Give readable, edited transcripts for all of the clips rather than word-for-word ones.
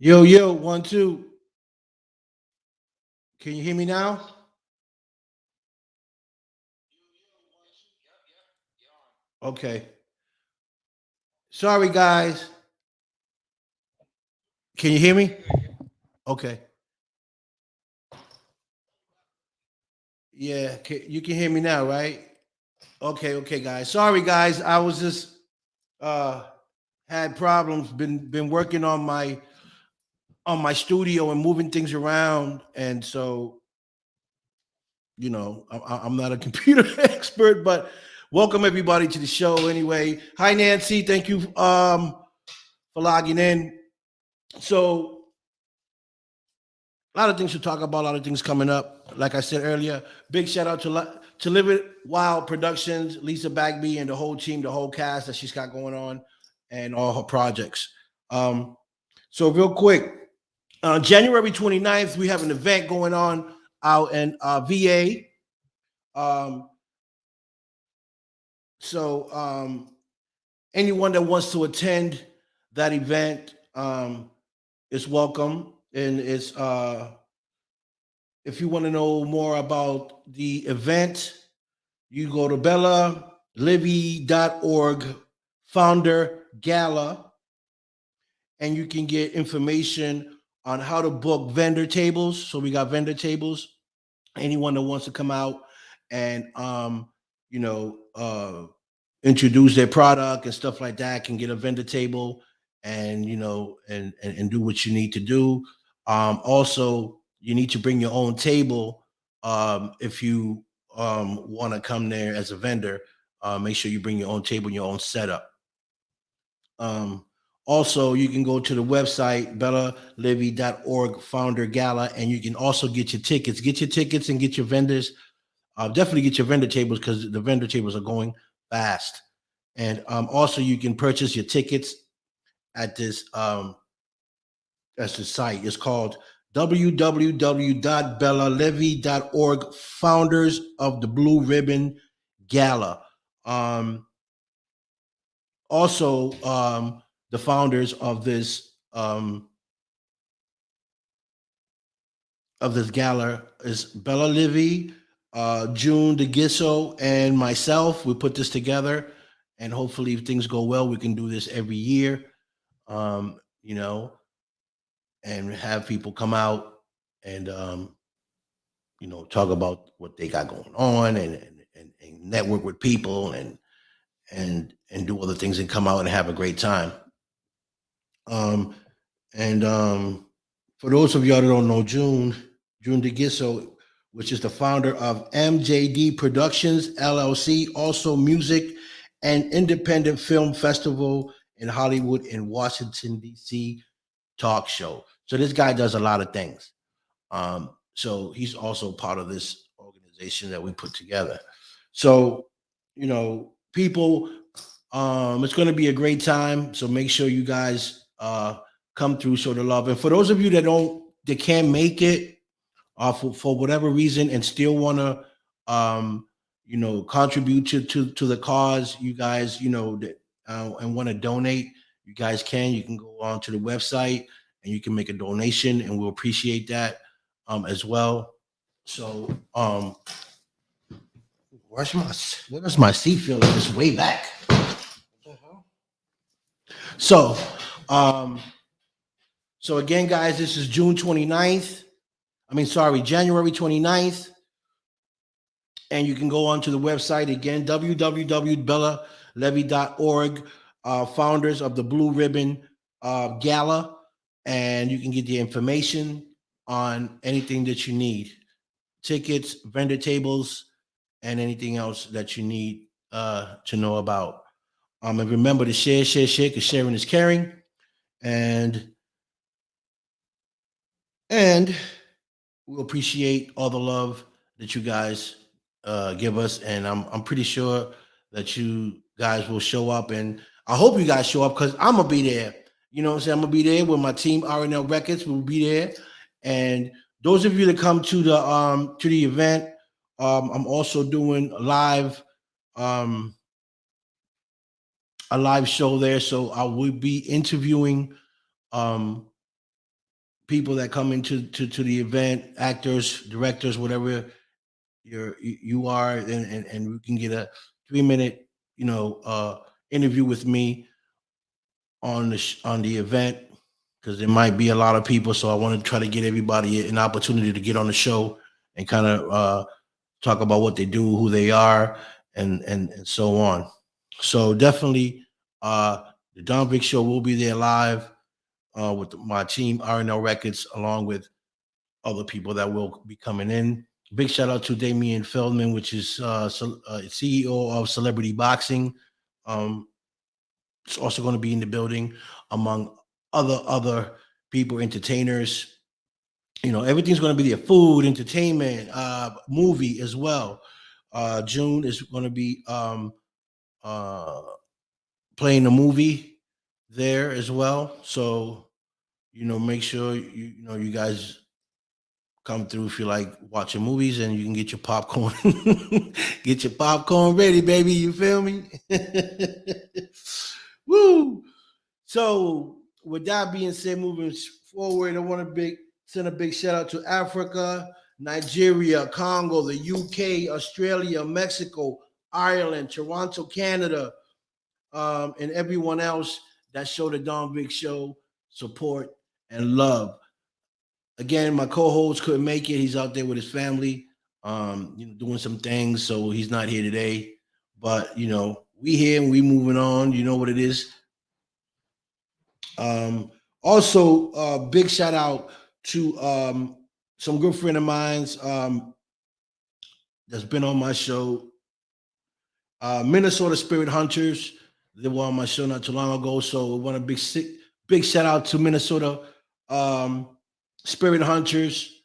Yo, yo, one, two. Can you hear me now? Okay. Sorry, guys. Can you hear me? Okay. Yeah, you can hear me now, right? Okay, okay, guys. Sorry, guys. I was just uh had problems. Been working on my studio and moving things around, and so I'm not a computer expert, but welcome everybody to the show. Anyway, hi Nancy. Thank you for logging in. So a lot of things to talk about, a lot of things coming up. Like I said earlier, big shout out to Live It Wild Productions, Lisa Bagby, and the whole team, the whole cast that she's got going on, and all her projects. Um, so real quick, January 29th, we have an event going on out in VA. Um, so anyone that wants to attend that event is welcome, and it's if you want to know more about the event, you go to bellalivy.org founder gala, and you can get information on how to book vendor tables. So we got vendor tables. Anyone that wants to come out and you know, introduce their product and stuff like that can get a vendor table, and and do what you need to do. Also, you need to bring your own table if you want to come there as a vendor. Make sure you bring your own table and your own setup. um, Also, you can go to the website bellalivy.org founder gala, and you can also get your tickets. Get your tickets and get your vendors. Definitely get your vendor tables because the vendor tables are going fast. And also, you can purchase your tickets at this that's the site. It's called www.bellalivy.org Founders of the Blue Ribbon Gala. Um, Also, the founders of this gala is Bella Livy, June DeGisso, and myself. We put this together, and hopefully, if things go well, we can do this every year. Um, you know, and have people come out and talk about what they got going on, and network with people, and do other things and come out and have a great time. Um, and For those of y'all that don't know June DeGisso, which is the founder of MJD Productions LLC, also music and independent film festival in Hollywood and Washington D.C. talk show. So this guy does a lot of things. So he's also part of this organization that we put together. So people, it's going to be a great time. So make sure you guys come through, show the love. And for those of you that can't make it, for whatever reason, and still want to, contribute to the cause, you guys, that and want to donate, you guys can. You can go on to the website and you can make a donation, and we'll appreciate that as well. So, where's my seat feel like it's way back? So, um, so again, guys, this is June 29th. I mean, sorry, January 29th. And you can go onto the website again, www.bellalivy.org, founders of the Blue Ribbon Gala, and you can get the information on anything that you need, tickets, vendor tables, and anything else that you need to know about. And remember to share, because sharing is caring. And and we appreciate all the love that you guys give us, and I'm pretty sure that you guys will show up, and I hope you guys show up because I'm gonna be there. You know what I'm saying? I'm gonna be there with my team RNL Records. We'll be there, and those of you that come to the event, I'm also doing um, a live show there, so I will be interviewing. Um, people that come into to the event, actors, directors, whatever you are, and we can get a 3 minute, interview with me on on the event, because there might be a lot of people. So I want to try to get everybody an opportunity to get on the show and kind of talk about what they do, who they are, and so on. So definitely, the Don Vic Show will be there live with my team, RNL Records, along with other people that will be coming in. Big shout out to Damian Feldman, which is CEO of Celebrity Boxing. Um, it's also going to be in the building, among other people, entertainers. Everything's going to be there: food, entertainment, movie as well. June is going to be uh, playing a movie there as well. So make sure you guys come through if you like watching movies, and you can get your popcorn. Get your popcorn ready, baby. You feel me? Woo! So, with that being said, moving forward, I want to send a big shout out to Africa, Nigeria, Congo, the UK, Australia, Mexico, Ireland, Toronto, Canada, and everyone else that showed the Don Big Show support and love. Again, my co-host couldn't make it. He's out there with his family, doing some things, so he's not here today. But we here and we moving on. You know what it is. Also, big shout out to some good friend of mine's that's been on my show, Minnesota Spirit Hunters. They were on my show not too long ago, so I want a big shout out to Minnesota um, Spirit Hunters.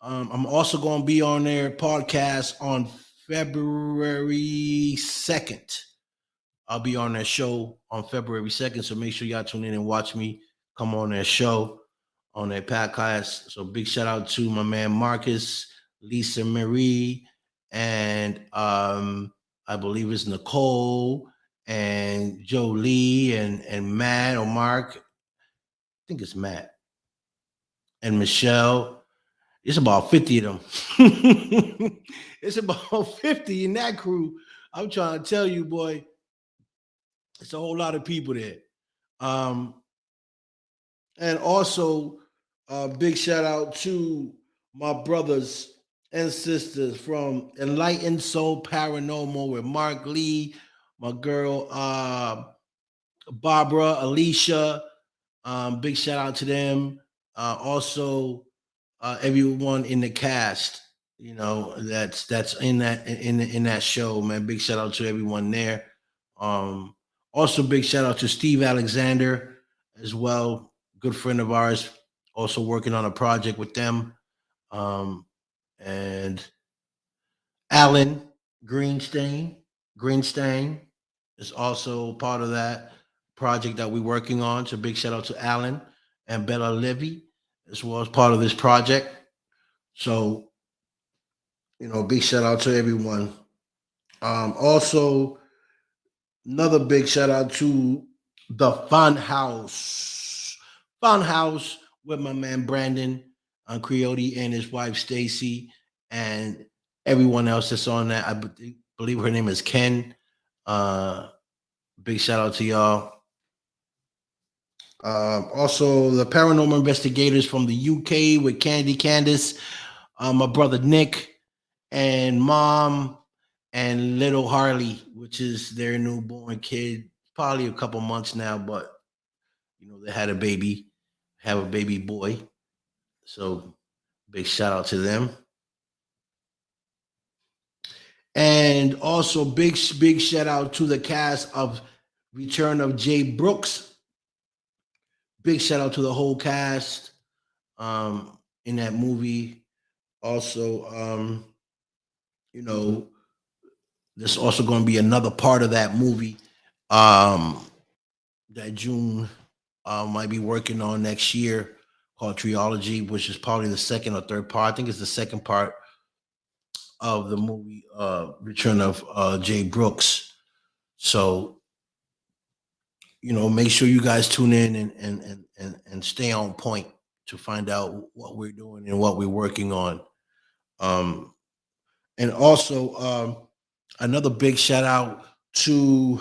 I'm also going to be on their podcast on February 2nd. I'll be on their show on February 2nd, so make sure y'all tune in and watch me come on their show, on their podcast. So big shout out to my man Marcus, Lisa Marie, and I believe it's Nicole and Jolie and Matt or Mark. I think it's Matt and Michelle. It's about 50 of them. It's about 50 in that crew. I'm trying to tell you, boy, it's a whole lot of people there. Um, and also, big shout out to my brothers and sisters from Enlightened Soul Paranormal with Mark Lee, my girl Barbara, Alicia. Big shout out to them. Also, everyone in the cast, that's in that show, man. Big shout out to everyone there. Um, Also, big shout out to Steve Alexander as well, good friend of ours. Also working on a project with them, and Alan Greenstein. Greenstein is also part of that project that we're working on. So big shout out to Alan and Bella Levy as well as part of this project. So, big shout out to everyone. Also, another big shout out to the Fun House. Fun House with my man Brandon Creote and his wife Stacy and everyone else that's on that. Believe her name is Ken. Uh, Big shout out to y'all. Also, the paranormal investigators from the UK with Candy Candace, my brother Nick, and mom and little Harley, which is their newborn kid, probably a couple months now, but they had a baby, have a baby boy. So big shout out to them. And also big shout out to the cast of Return of Jay Brooks. Big shout out to the whole cast in that movie. Also, you know, there's also going to be another part of that movie um, that June might be working on next year called Trilogy, which is probably the second or third part. I think it's the second part of the movie Return of Jay Brooks. So, make sure you guys tune in and stay on point. to find out what we're doing and what we're working on. Um, and also, another big shout out to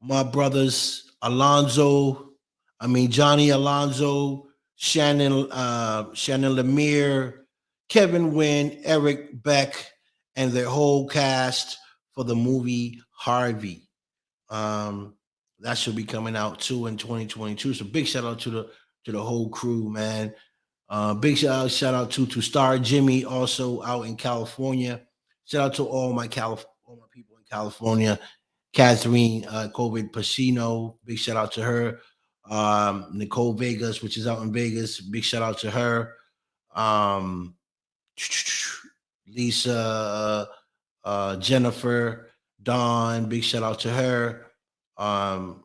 my brothers Alonzo, Johnny Alonzo, Shannon Lemire, Kevin Wynn, Eric Beck, and their whole cast for the movie Harvey. Um, that should be coming out too in 2022. So big shout out to the whole crew, man. Big shout out to Star Jimmy, also out in California. Shout out to all my people in California. Catherine COVID Pacino, big shout out to her. Nicole Vegas, which is out in Vegas, big shout out to her. Um, Lisa, Jennifer, Dawn, big shout out to her. Um,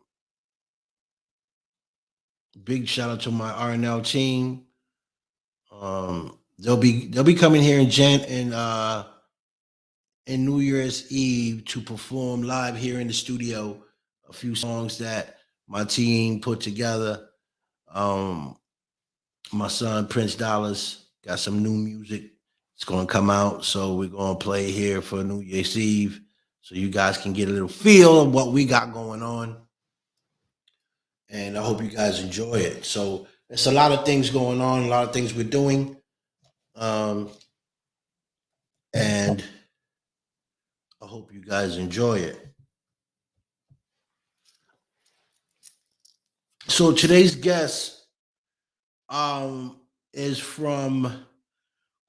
Big shout out to my RNL team. They'll be coming here in New Year's Eve to perform live here in the studio a few songs that my team put together. Um, my son Prince Dollars got some new music. It's gonna come out, so we're gonna play here for New Year's Eve, so you guys can get a little feel of what we got going on. And I hope you guys enjoy it. So there's a lot of things going on, a lot of things we're doing, um, and I hope you guys enjoy it. So today's guest um, is from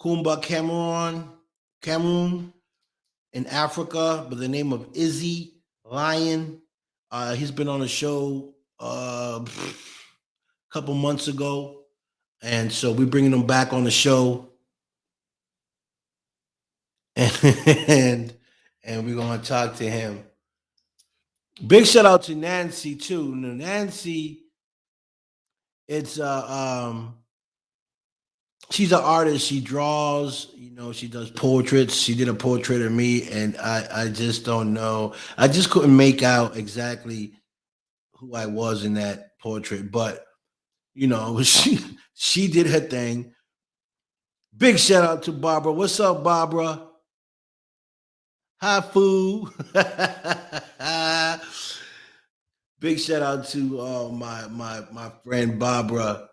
Kumba, Cameroon in Africa, by the name of Izzy Lyon. He's been on a show a couple months ago, and so we're bringing him back on the show, and and we're gonna talk to him. Big shout out to Nancy too. Now, Nancy, it's she's an artist. She draws, she does portraits. She did a portrait of me, and I just don't know. I just couldn't make out exactly who I was in that portrait, but she did her thing. Big shout out to Barbara. What's up, Barbara? Hi, Foo. Big shout out to my friend Barbara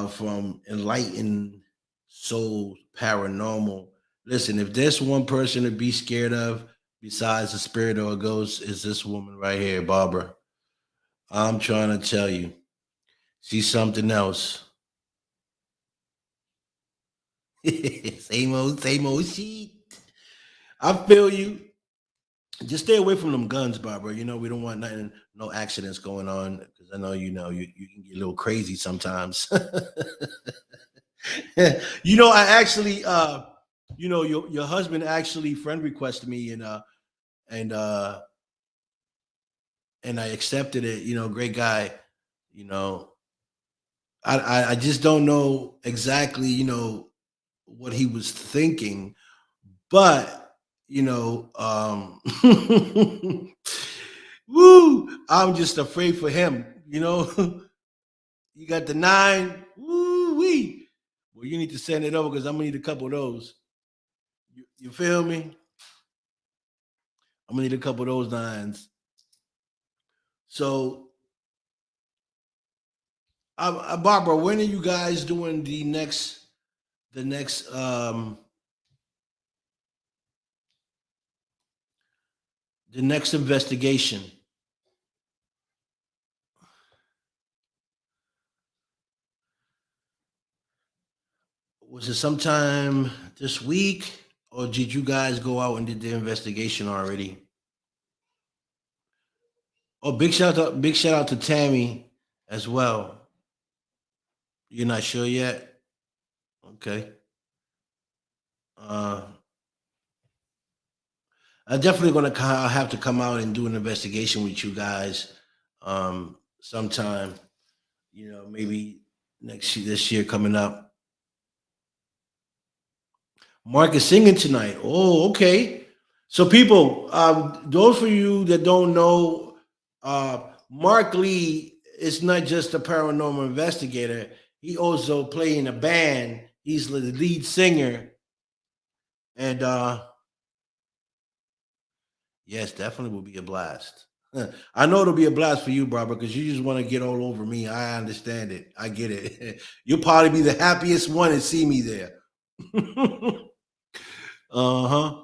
from Enlightened Souls Paranormal. Listen, if there's one person to be scared of besides a spirit or a ghost, is this woman right here, Barbara. I'm trying to tell you, she's something else. Same old shit. I feel you. Just stay away from them guns, Barbara. We don't want nothing, no accidents going on, because I know you can get a little crazy sometimes. I actually your husband actually friend requested me, and uh and I accepted it. Great guy. You know, I just don't know exactly what he was thinking, but woo, I'm just afraid for him. You got the 9. Woo wee. Well, you need to send it over, because I'm gonna need a couple of those. You feel me? I'm gonna need a couple of those 9s. So, Barbara, when are you guys doing the next the next investigation? Was it sometime this week, or did you guys go out and did the investigation already? Oh, big shout out to Tammy as well. You're not sure yet? Okay. Uh, I'm definitely gonna have to come out and do an investigation with you guys, sometime. Maybe next year, this year coming up. Mark is singing tonight. Oh, okay. So, people, those for you that don't know, Mark Lee is not just a paranormal investigator. he also play in a band. He's the lead singer, and yes, definitely will be a blast. I know it'll be a blast for you, Barbara, because you just want to get all over me. I understand it. I get it. You'll probably be the happiest one to see me there. Uh huh.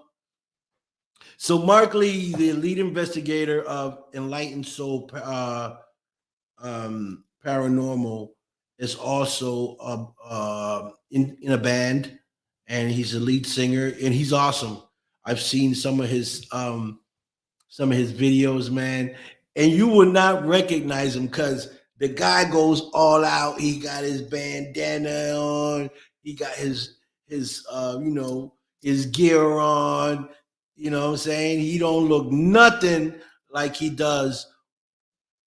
So Mark Lee, the lead investigator of Enlightened Soul Paranormal, is also in a band, and he's a lead singer, and he's awesome. I've seen some of his videos, man, and you would not recognize him because the guy goes all out. He got his bandana on. He got his his gear on. You know what I'm saying? He don't look nothing like he does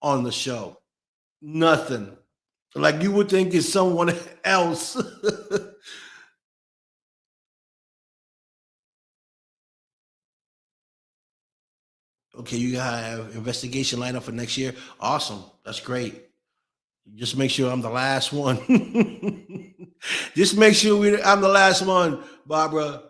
on the show. Nothing. Like you would think it's someone else. Okay, you have investigation lined up for next year. Awesome. That's great. Just make sure I'm the last one. Just make sure I'm the last one, Barbara.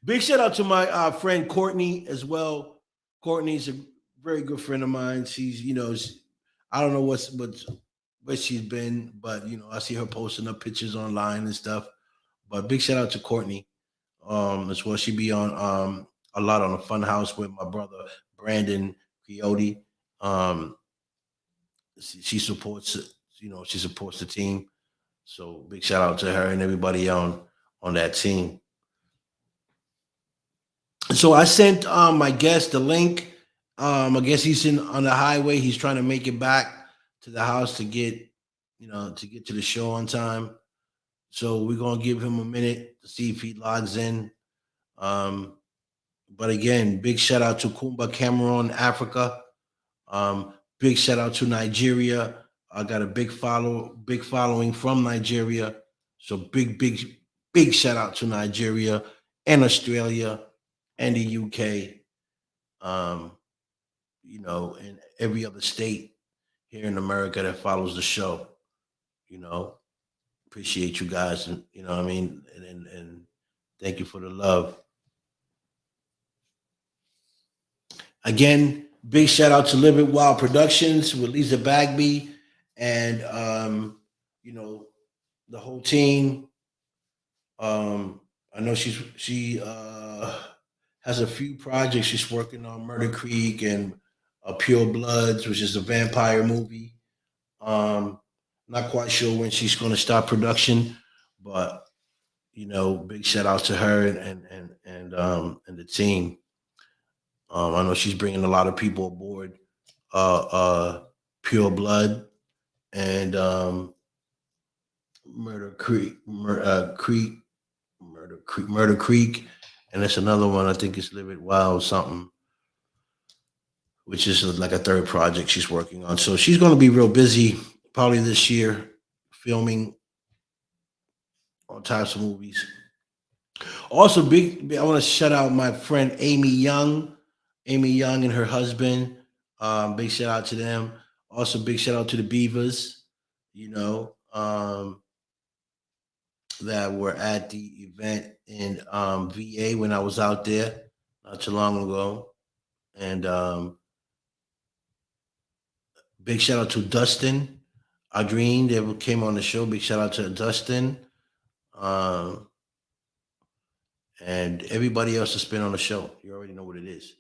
Big shout out to my friend Courtney as well. Courtney's a very good friend of mine. I don't know where she's been, but I see her posting up pictures online and stuff. But big shout out to Courtney as well. She be on a lot on the Fun House with my brother Brandon Coyote. Um, she supports she supports the team. So big shout out to her and everybody on that team. So I sent my guest the link. I guess he's in on the highway. He's trying to make it back to the house to get to the show on time. So we're gonna give him a minute to see if he logs in. Um, but again, big shout out to Kumba Cameroon, Africa. Big shout out to Nigeria. I got a big following from Nigeria. So big shout out to Nigeria and Australia and the UK. Um, and every other state here in America that follows the show. You know, appreciate you guys, and what I mean, and thank you for the love. Again, big shout out to Live It Wild Productions with Lisa Bagby and you know the whole team. I know she has a few projects she's working on, Murder Creek and Pure Bloods, which is a vampire movie. Not quite sure when she's going to start production, but big shout out to her and the team. I know she's bringing a lot of people aboard. Pure Blood and Murder Creek, Murder Creek, and there's another one. I think it's Live It Wild something, which is like a third project she's working on. So she's going to be real busy probably this year, filming all types of movies. Also, I want to shout out my friend Amy Young, and her husband. Big shout out to them. Also, big shout out to the Beavers. You know, that were at the event in VA when I was out there not too long ago. And big shout out to Dustin Adrien that came on the show. Big shout out to Dustin. Um, and everybody else that's been on the show. You already know what it is.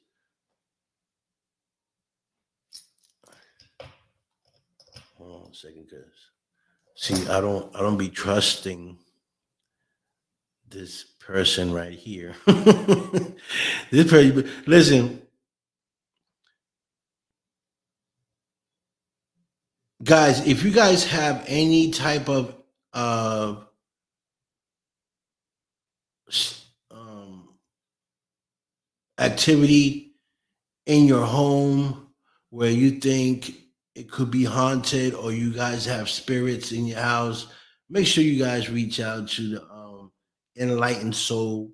Hold on a second, cause see, I don't be trusting this person right here. This person, listen, guys. If you guys have any type of uh, um, activity in your home where you think it could be haunted or you guys have spirits in your house, make sure you guys reach out to the Enlightened Soul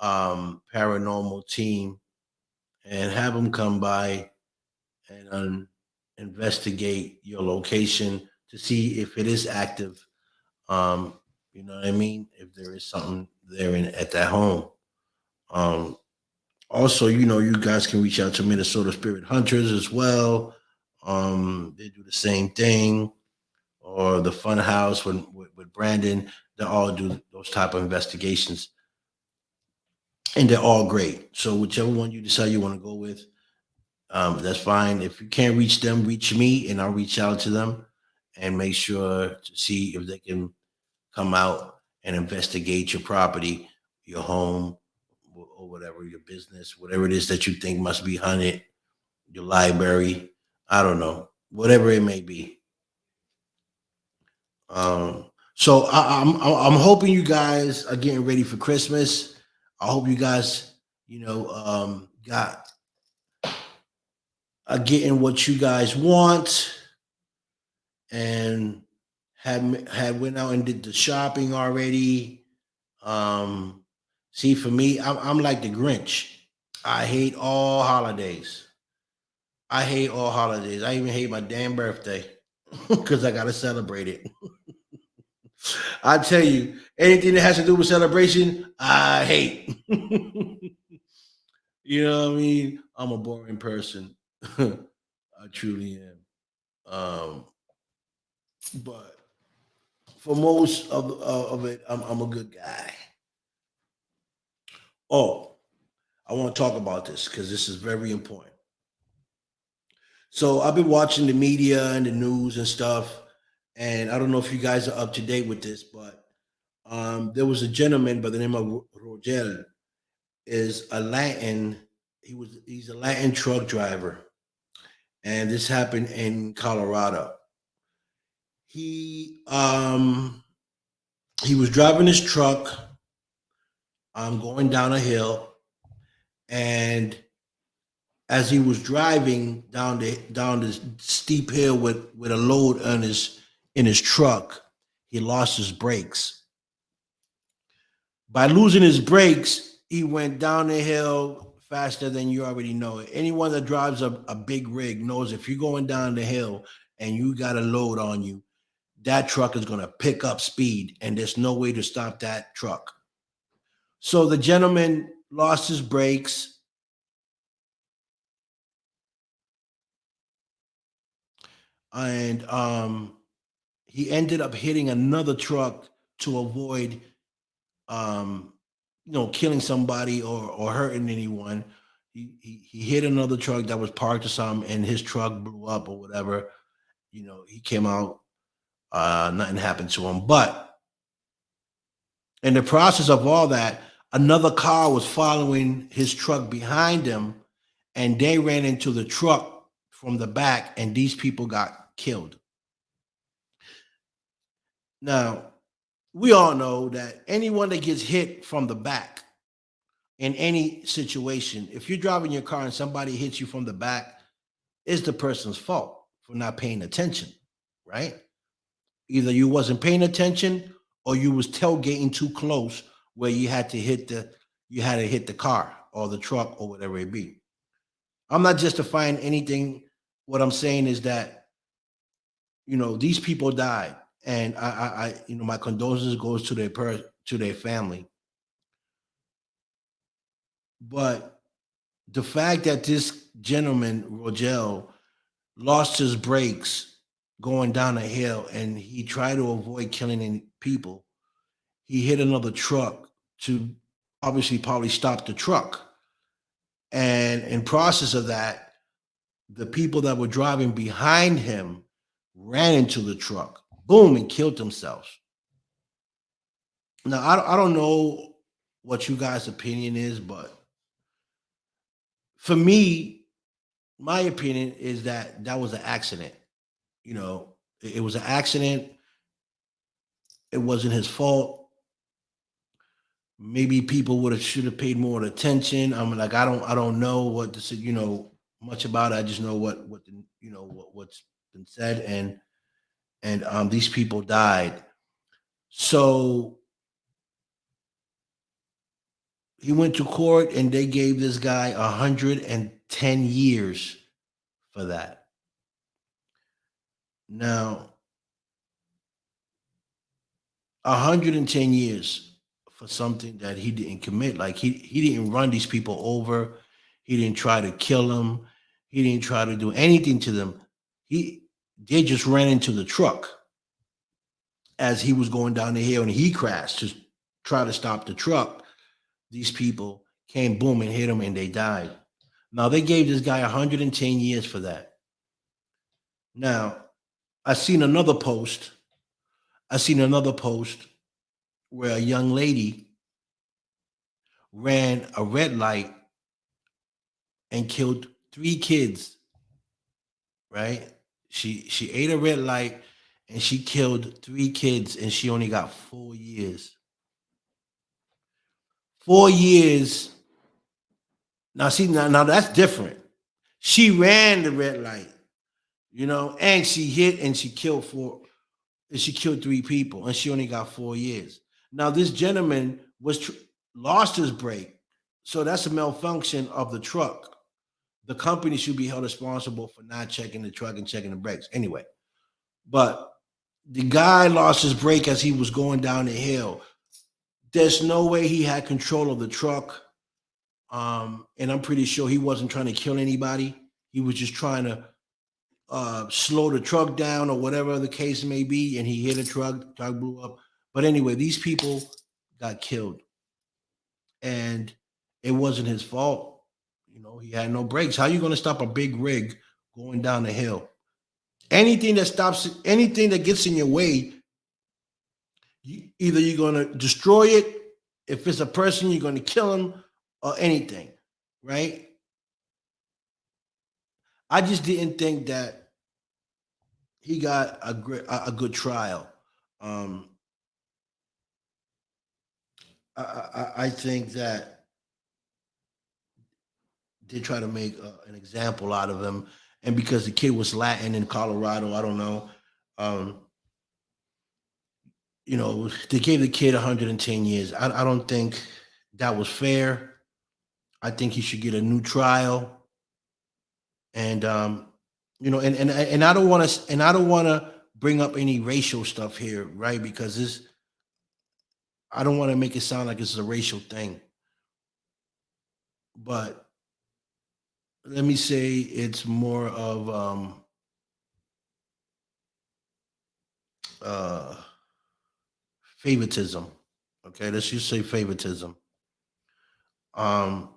paranormal team and have them come by and investigate your location to see if it is active. Um, you know what I mean? If there is something there at that home. Um, Also, you guys can reach out to Minnesota Spirit Hunters as well. They do the same thing, or the Fun House with Brandon. They all do those type of investigations, and they're all great. So whichever one you decide you want to go with, that's fine. If you can't reach them, reach me, and I'll reach out to them and make sure to see if they can come out and investigate your property, your home, or whatever, your business, whatever it is that you think must be hunted, your library. I don't know, whatever it may be. So I'm hoping you guys are getting ready for Christmas. I hope you guys, got are getting what you guys want, and had went out and did the shopping already. Um, See, for me, I'm like the Grinch. I hate all holidays. I hate all holidays. I even hate my damn birthday because I gotta celebrate it. I tell you, anything that has to do with celebration, I hate. You know what I mean? I'm a boring person. I truly am. Um, but for most of it, I'm a good guy. Oh, I want to talk about this because this is very important. So I've been watching the media and the news and stuff, and I don't know if you guys are up to date with this, but there was a gentleman by the name of Rogel. Is a Latin. He's a Latin truck driver, and this happened in Colorado. He um he was driving his truck, going down a hill, and as he was driving down this steep hill with a load on his in his truck, he lost his brakes. By losing his brakes, he went down the hill faster than you already know. Anyone that drives a big rig knows if you're going down the hill and you got a load on you, that truck is going to pick up speed and there's no way to stop that truck. So the gentleman lost his brakes, and he ended up hitting another truck to avoid um, killing somebody or hurting anyone. He hit another truck that was parked or something, and his truck blew up or whatever. He came out, nothing happened to him. But in the process of all that, another car was following his truck behind him, and they ran into the truck from the back, and these people got killed. Now, we all know that anyone that gets hit from the back in any situation, if you're driving your car and somebody hits you from the back, it's the person's fault for not paying attention, right? Either you wasn't paying attention or you was tailgating too close where you had to hit the car or the truck or whatever it be. I'm not justifying anything. What I'm saying is that these people died, and my condolences goes to to their family. But the fact that this gentleman Rogel lost his brakes going down a hill and he tried to avoid killing any people, he hit another truck to obviously probably stop the truck. And in process of that, the people that were driving behind him ran into the truck, boom, and killed themselves. Now, I don't know what you guys' opinion is, but for me, my opinion is that that was an accident. It was an accident. It wasn't his fault. Maybe people would have should have paid more attention. I'm like, I don't know what this, much about it. I just know what the, what's been said, and these people died. So he went to court, and they gave this guy 110 years for that. Now, 110 years for something that he didn't commit. Like he didn't run these people over. He didn't try to kill them. He didn't try to do anything to them. He they just ran into the truck as he was going down the hill and he crashed to try to stop the truck. These people came boom and hit him and they died. Now they gave this guy 110 years for that. Now I seen another post. I seen another post where a young lady ran a red light and killed 3 kids. Right? She ate a red light and she killed 3 kids and she only got 4 years. 4 years. Now see now that's different. She ran the red light, and she hit and she killed 3 people and she only got 4 years. Now this gentleman lost his brake, so that's a malfunction of the truck. The company should be held responsible for not checking the truck and checking the brakes. Anyway, but the guy lost his brake as he was going down the hill. There's no way he had control of the truck. And I'm pretty sure he wasn't trying to kill anybody. He was just trying to slow the truck down or whatever the case may be. And he hit a truck blew up. But anyway, these people got killed. And it wasn't his fault. He had no brakes. How are you going to stop a big rig going down the hill? Anything that gets in your way, either you're going to destroy it. If it's a person, you're going to kill him or anything, right? I just didn't think that he got a good trial. Um, I think that they try to make an example out of him, and because the kid was Latin in Colorado, I don't know. Um, they gave the kid 110 years. I don't think that was fair. I think he should get a new trial, and and I don't want to bring up any racial stuff here, right? Because this I don't want to make it sound like it's a racial thing, but let me say it's more of uh, favoritism. Okay, let's just say favoritism. Um,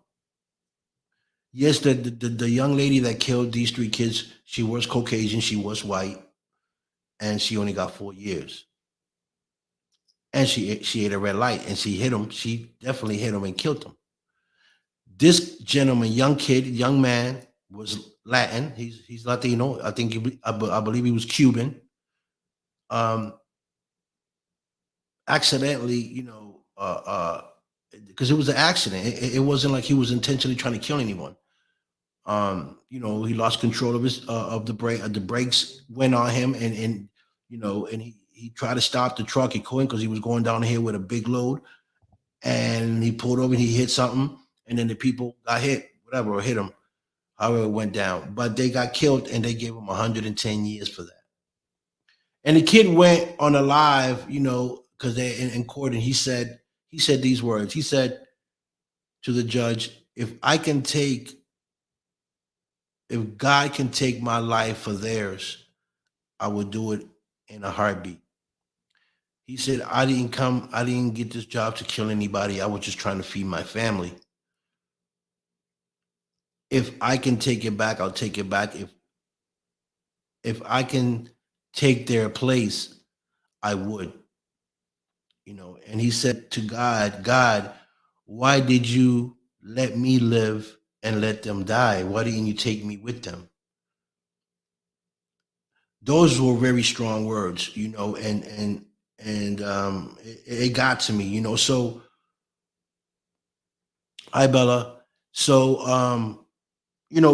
yes, the young lady that killed these 3 kids, she was Caucasian, she was white, and she only got 4 years. And she ate a red light, and she hit him. She definitely hit him and killed him. This gentleman, young kid, young man, was Latin. He's Latino. I think I believe he was Cuban. Um, accidentally, because it was an accident. It wasn't like he was intentionally trying to kill anyone. He lost control of his of the brake. The brakes went on him, and he tried to stop the truck. He couldn't because he was going down here with a big load, and he pulled over and he hit something, and then the people got hit, whatever, or hit him, however it went down. But they got killed, and they gave him 110 years for that. And the kid went on a live, because they in court, and he said these words. He said to the judge, if God can take my life for theirs, I would do it in a heartbeat. He said, I didn't get this job to kill anybody. I was just trying to feed my family. If I can take it back, I'll take it back. If I can take their place, I would. And he said to God, why did you let me live and let them die? Why didn't you take me with them? Those were very strong words, and it got to me. So hi Bella. So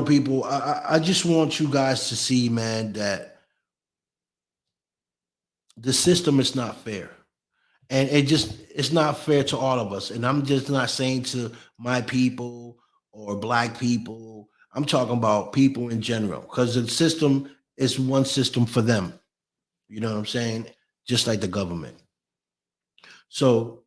people, I just want you guys to see, man, that the system is not fair. And it's not fair to all of us. And I'm just not saying to my people or black people. I'm talking about people in general because the system is one system for them. You know what I'm saying? Just like the government. So,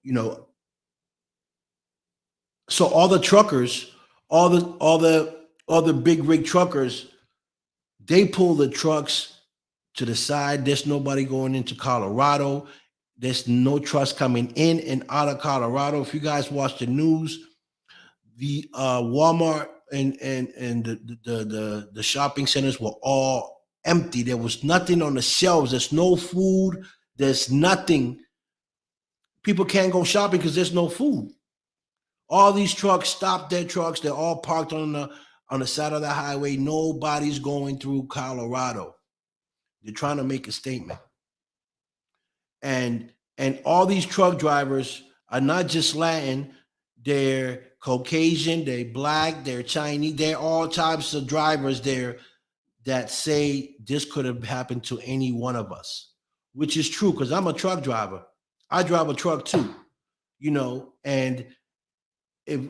so all the truckers, all the big rig truckers, they pull the trucks to the side. There's nobody going into Colorado. There's no trucks coming in and out of Colorado. If you guys watch the news, the Walmart and the shopping centers were all empty. There was nothing on the shelves. There's no food. There's nothing. People can't go shopping because there's no food. All these trucks stopped their trucks. They're all parked on the side of the highway. Nobody's going through Colorado. They're trying to make a statement. And all these truck drivers are not just Latin, they're Caucasian, they're black, they're Chinese, they're all types of drivers there that say this could have happened to any one of us, which is true because I'm a truck driver. I drive a truck too, and if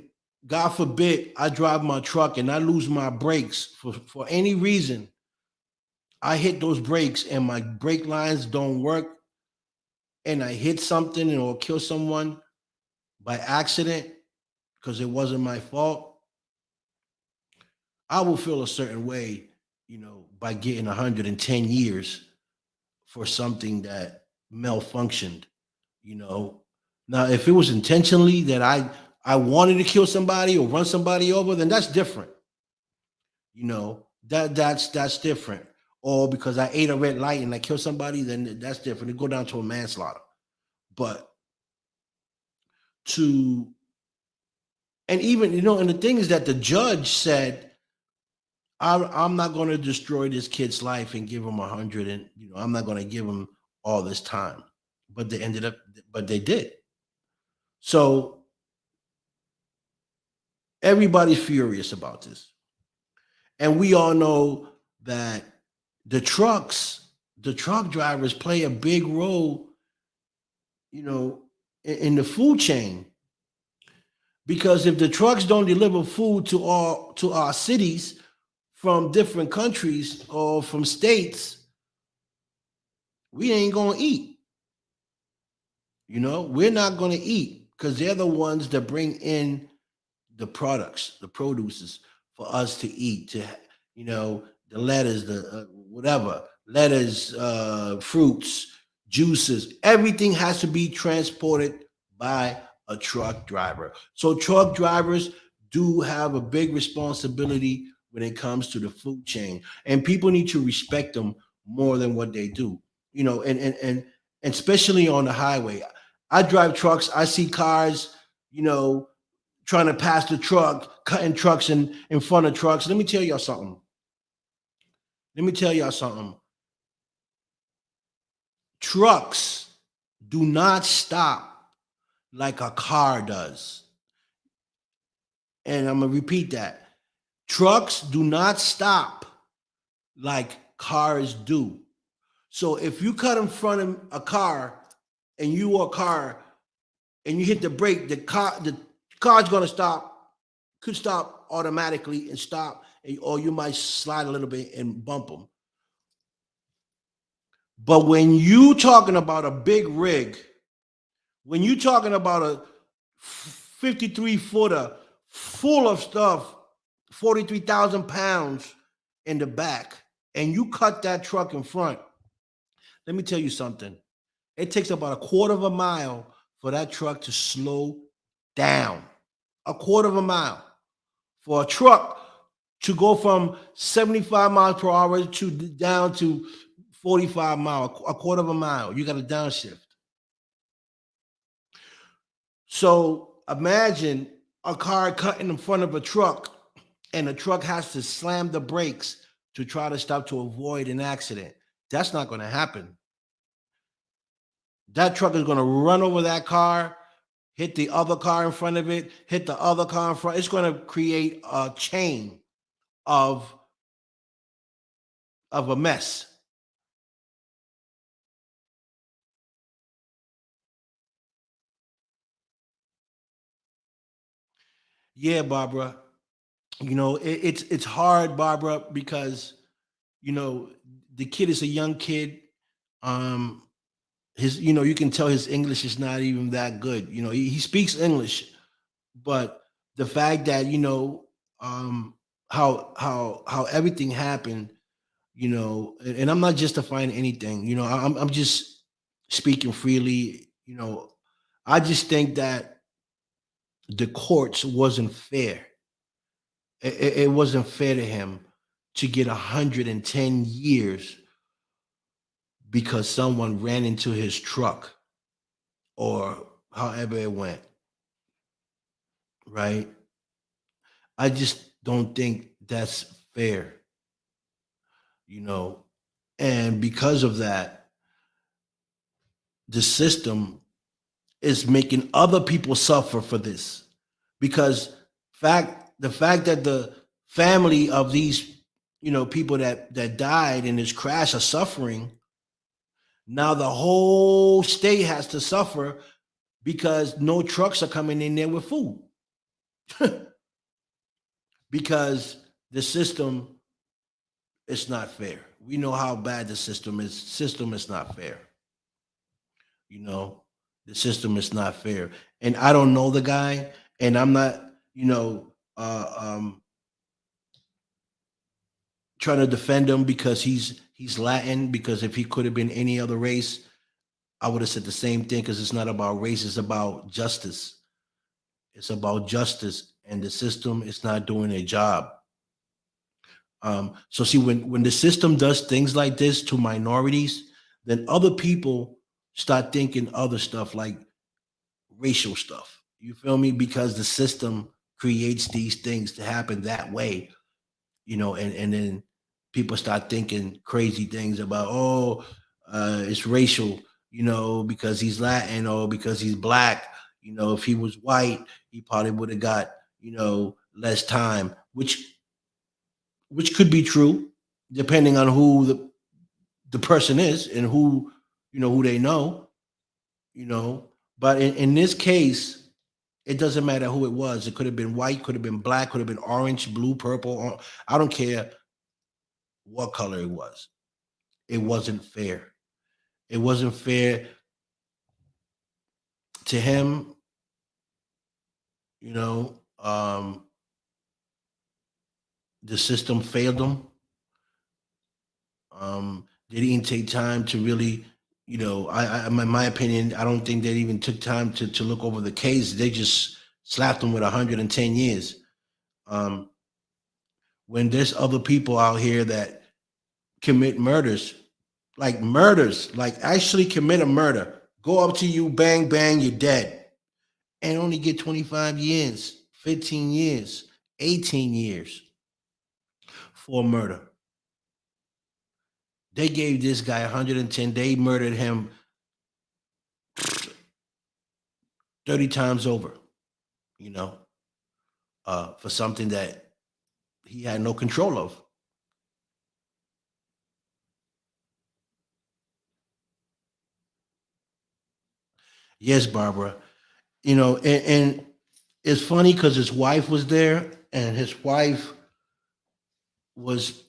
God forbid I drive my truck and I lose my brakes for any reason, I hit those brakes and my brake lines don't work and I hit something or kill someone by accident because it wasn't my fault, I will feel a certain way, by getting 110 years for something that malfunctioned, you know. Now, if it was intentionally that I wanted to kill somebody or run somebody over, then that's different. That's different. Or because I ate a red light and I killed somebody, then that's different. It go down to a manslaughter. But to and even and the thing is that the judge said, I'm not going to destroy this kid's life and give him 100, and I'm not going to give him all this time. But they did. So everybody's furious about this, and we all know that the truck drivers play a big role, you know, in the food chain. Because if the trucks don't deliver food to our cities from different countries or from states, we ain't gonna eat. We're not gonna eat because they're the ones that bring in the products, the produces for us to eat. The lettuce, the whatever lettuce, fruits, juices, everything has to be transported by a truck driver. So truck drivers do have a big responsibility when it comes to the food chain, and people need to respect them more than what they do. And especially on the highway. I drive trucks. I see cars. Trying to pass the truck, cutting trucks in front of trucks. Let me tell y'all something. Trucks do not stop like a car does. And I'm going to repeat that. Trucks do not stop like cars do. So if you cut in front of a car and you are a car and you hit the brake, the car's going to stop, could stop automatically and stop, or you might slide a little bit and bump them. But when you talking about a big rig, when you talking about a 53-footer full of stuff, 43,000 pounds in the back, and you cut that truck in front, let me tell you something. It takes about a quarter of a mile for that truck to slow down. A quarter of a mile. For a truck to go from 75 miles per hour to down to 45 miles, a quarter of a mile. You got to downshift. So imagine a car cutting in front of a truck, and the truck has to slam the brakes to try to stop to avoid an accident. That's not going to happen. That truck is going to run over that car, hit the other car in front of it, hit the other car in front. It's going to create a chain of a mess. Yeah, Barbara. It's hard, Barbara, because you know the kid is a young kid. Um, His, you can tell his English is not even that good. He speaks English, but the fact that um, how everything happened, and I'm not justifying anything. I'm just speaking freely. I just think that the courts wasn't fair. It wasn't fair to him to get 110 years because someone ran into his truck or however it went, right? I just don't think that's fair, you know. And because of that, the system is making other people suffer for this. Because the fact that the family of these, people that died in this crash are suffering, now the whole state has to suffer because no trucks are coming in there with food. Because the system is not fair. We know how bad the system is. System is not fair. You know, the system is not fair. And I don't know the guy, and I'm not, trying to defend him because he's Latin. Because if he could have been any other race, I would have said the same thing. Because it's not about race; it's about justice. It's about justice, and the system is not doing a job. So see, when the system does things like this to minorities, then other people start thinking other stuff like racial stuff. You feel me? Because the system creates these things to happen that way, and then people start thinking crazy things about, oh, it's racial, because he's Latin or because he's black. If he was white, he probably would have got, less time, which could be true, depending on who the person is and who they know, you know. But in this case, it doesn't matter who it was. It could have been white, could have been black, could have been orange, blue, purple. I don't care what color it was. It wasn't fair. It wasn't fair to him, you know. The system failed him. They didn't take time to really, in my opinion, I don't think they even took time to look over the case. They just slapped him with 110 years. Um, when there's other people out here that commit murders, like actually commit a murder, go up to you, bang, bang, you're dead, and only get 25 years, 15 years, 18 years for murder. They gave this guy 110. They murdered him 30 times over, you know, for something that he had no control of. Yes, Barbara. And it's funny because his wife was there, and his wife was,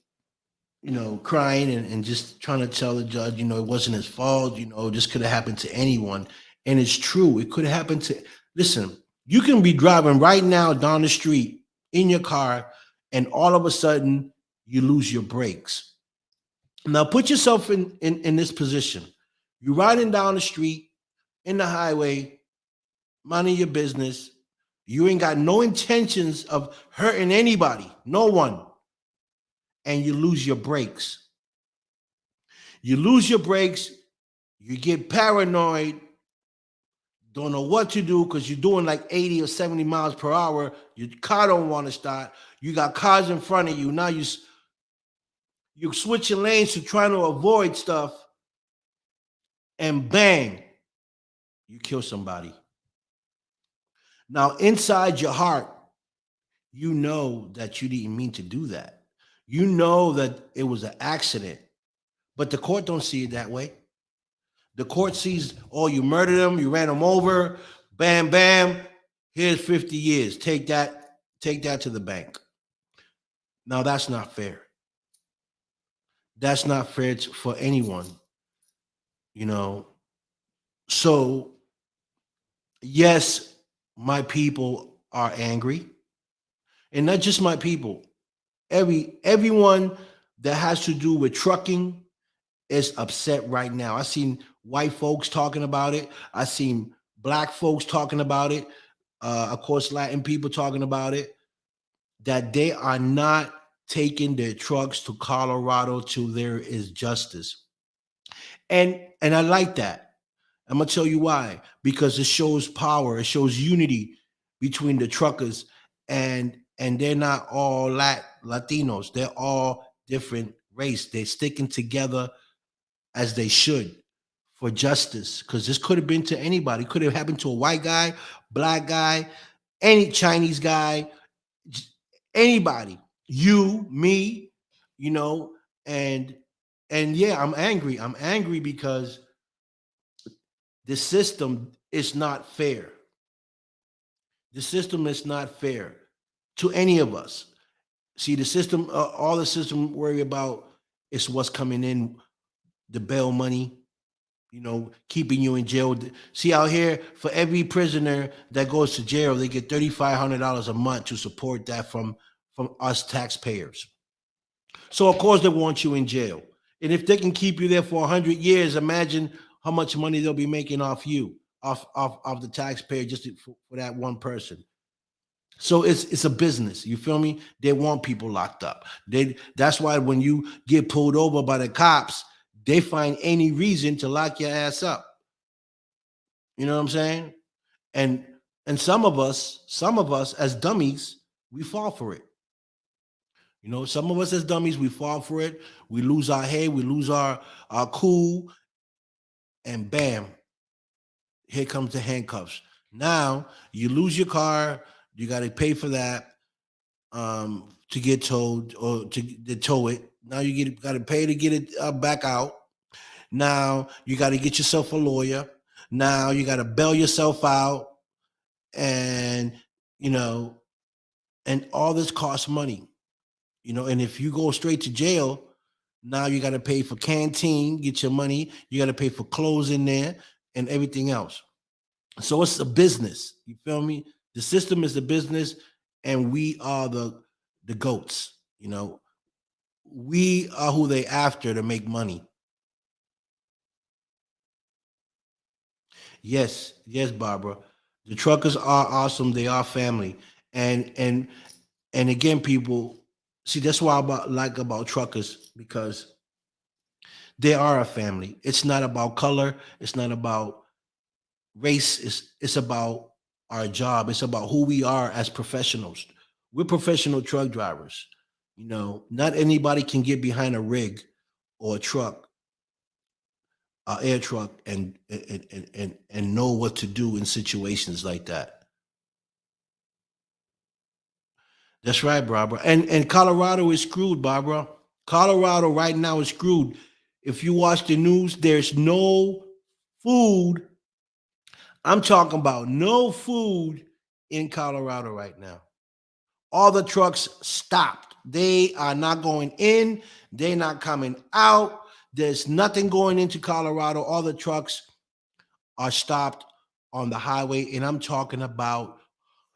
crying and just trying to tell the judge, it wasn't his fault, this could have happened to anyone. And it's true, it could have happened to, listen, you can be driving right now down the street in your car, and all of a sudden you lose your brakes. Now put yourself in this position. You're riding down the street in the highway, minding your business. You ain't got no intentions of hurting anybody, no one, and you lose your brakes. You lose your brakes, you get paranoid, don't know what to do because you're doing like 80 or 70 miles per hour. Your car don't want to start. You got cars in front of you. Now you're switching lanes to trying to avoid stuff, and bang, you kill somebody. Now, inside your heart, you know that you didn't mean to do that. You know that it was an accident, but the court don't see it that way. The court sees, oh, you murdered him, you ran him over, bam, bam. Here's 50 years. Take that to the bank. Now that's not fair. That's not fair for anyone, you know. So yes, my people are angry, and not just my people. Everyone that has to do with trucking is upset right now. I seen white folks talking about it. I seen black folks talking about it. Of course, Latin people talking about it. That they are not taking their trucks to Colorado till there is justice. And I like that. I'm gonna tell you why. Because it shows power. It shows unity between the truckers, and they're not all Latinos. They're all different race. They're sticking together as they should for justice. Because this could have been to anybody. It could have happened to a white guy, black guy, any Chinese guy, anybody. You, me, you know, and and yeah, I'm angry. I'm angry because the system is not fair. The system is not fair to any of us. See, the system, all the system worry about is what's coming in, the bail money, keeping you in jail. See, out here, for every prisoner that goes to jail, they get $3,500 a month to support that from us taxpayers. So of course they want you in jail. And if they can keep you there for 100 years, imagine how much money they'll be making off you, off the taxpayer, just for that one person. So it's a business. You feel me? They want people locked up. That's why when you get pulled over by the cops, they find any reason to lock your ass up. You know what I'm saying? And and some of us as dummies, we fall for it. Some of us as dummies, we fall for it. We lose our head, we lose our cool, and bam, here comes the handcuffs. Now you lose your car, you got to pay for that to get towed or to tow it. Now you got to pay to get it back out. Now you got to get yourself a lawyer. Now you got to bail yourself out, and you know, and all this costs money. And if you go straight to jail, now you got to pay for canteen, get your money. You got to pay for clothes in there and everything else. So it's a business. You feel me? The system is a business, and we are the goats. We are who they after to make money. Yes, yes, Barbara. The truckers are awesome. They are family, and and again, people see that's why like about truckers, because they are a family. It's not about color. It's not about race. It's about our job. It's about who we are as professionals. We're professional truck drivers. Not anybody can get behind a rig or a truck, air truck, and know what to do in situations like that. That's right, Barbara. And Colorado is screwed, Barbara. Colorado right now is screwed. If you watch the news, there's no food. I'm talking about no food in Colorado right now. All the trucks stopped. They are not going in. They're not coming out. There's nothing going into Colorado. All the trucks are stopped on the highway. And I'm talking about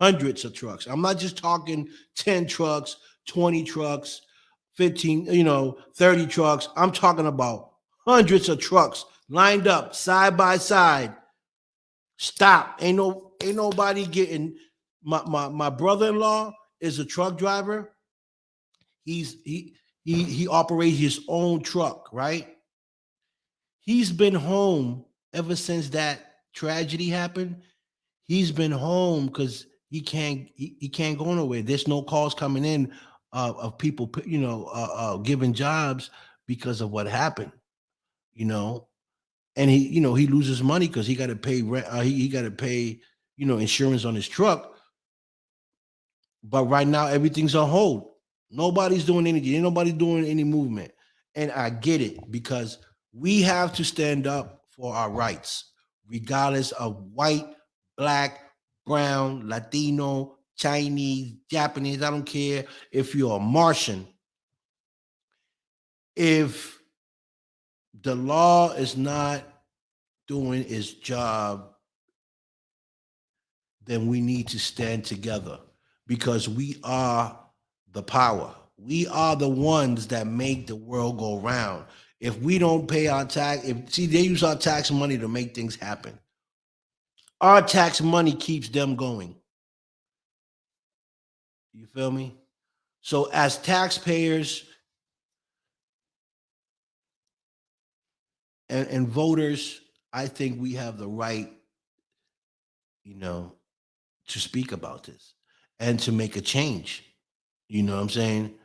hundreds of trucks. I'm not just talking 10 trucks, 20 trucks, 15, 30 trucks. I'm talking about hundreds of trucks lined up side by side. Stop. Ain't nobody getting. My brother-in-law is a truck driver. He operates his own truck, right? He's been home ever since that tragedy happened. He's been home because he can't go nowhere. There's no calls coming in of people giving jobs because of what happened. You know, and he loses money because he got to pay rent. He got to pay insurance on his truck. But right now everything's on hold. Nobody's doing anything. Ain't nobody doing any movement. And I get it, because we have to stand up for our rights, regardless of white, black, brown, Latino, Chinese, Japanese. I don't care if you're a Martian. If the law is not doing its job, then we need to stand together because we are the power. We are the ones that make the world go round. If we don't pay our tax, if see they use our tax money to make things happen. Our tax money keeps them going. You feel me? So as taxpayers and voters, I think we have the right, you know, to speak about this and to make a change. You know what I'm saying?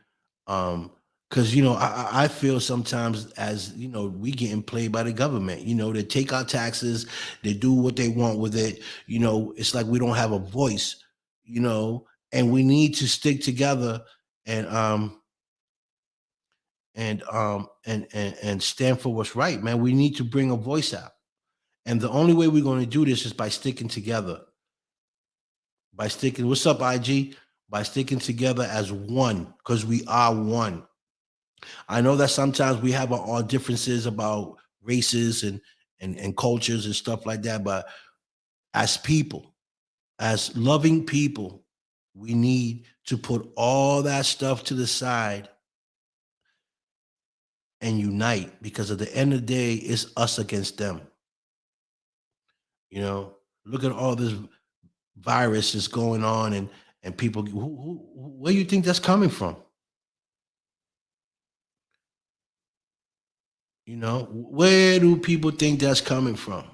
Because I feel sometimes as we getting played by the government. They take our taxes, they do what they want with it. It's like we don't have a voice. And we need to stick together and and stand for what's right, man. We need to bring a voice out, and the only way we're going to do this is by sticking together. By sticking, what's up, IG? By sticking together as one, because we are one. I know that sometimes we have our differences about races and cultures and stuff like that, but as people, as loving people, we need to put all that stuff to the side and unite because at the end of the day, it's us against them. You know, look at all this virus that's going on and people, where do you think that's coming from? Where do people think that's coming from?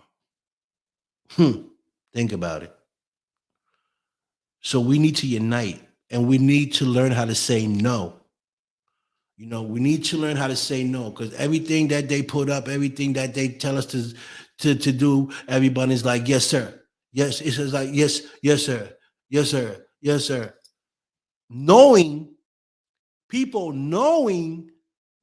Think about it. So we need to unite and we need to learn how to say no. We need to learn how to say no because everything that they put up, everything that they tell us to do, everybody's like, yes, sir. Yes, it's just like, yes, yes, sir. Yes, sir. Yes, sir. Knowing people knowing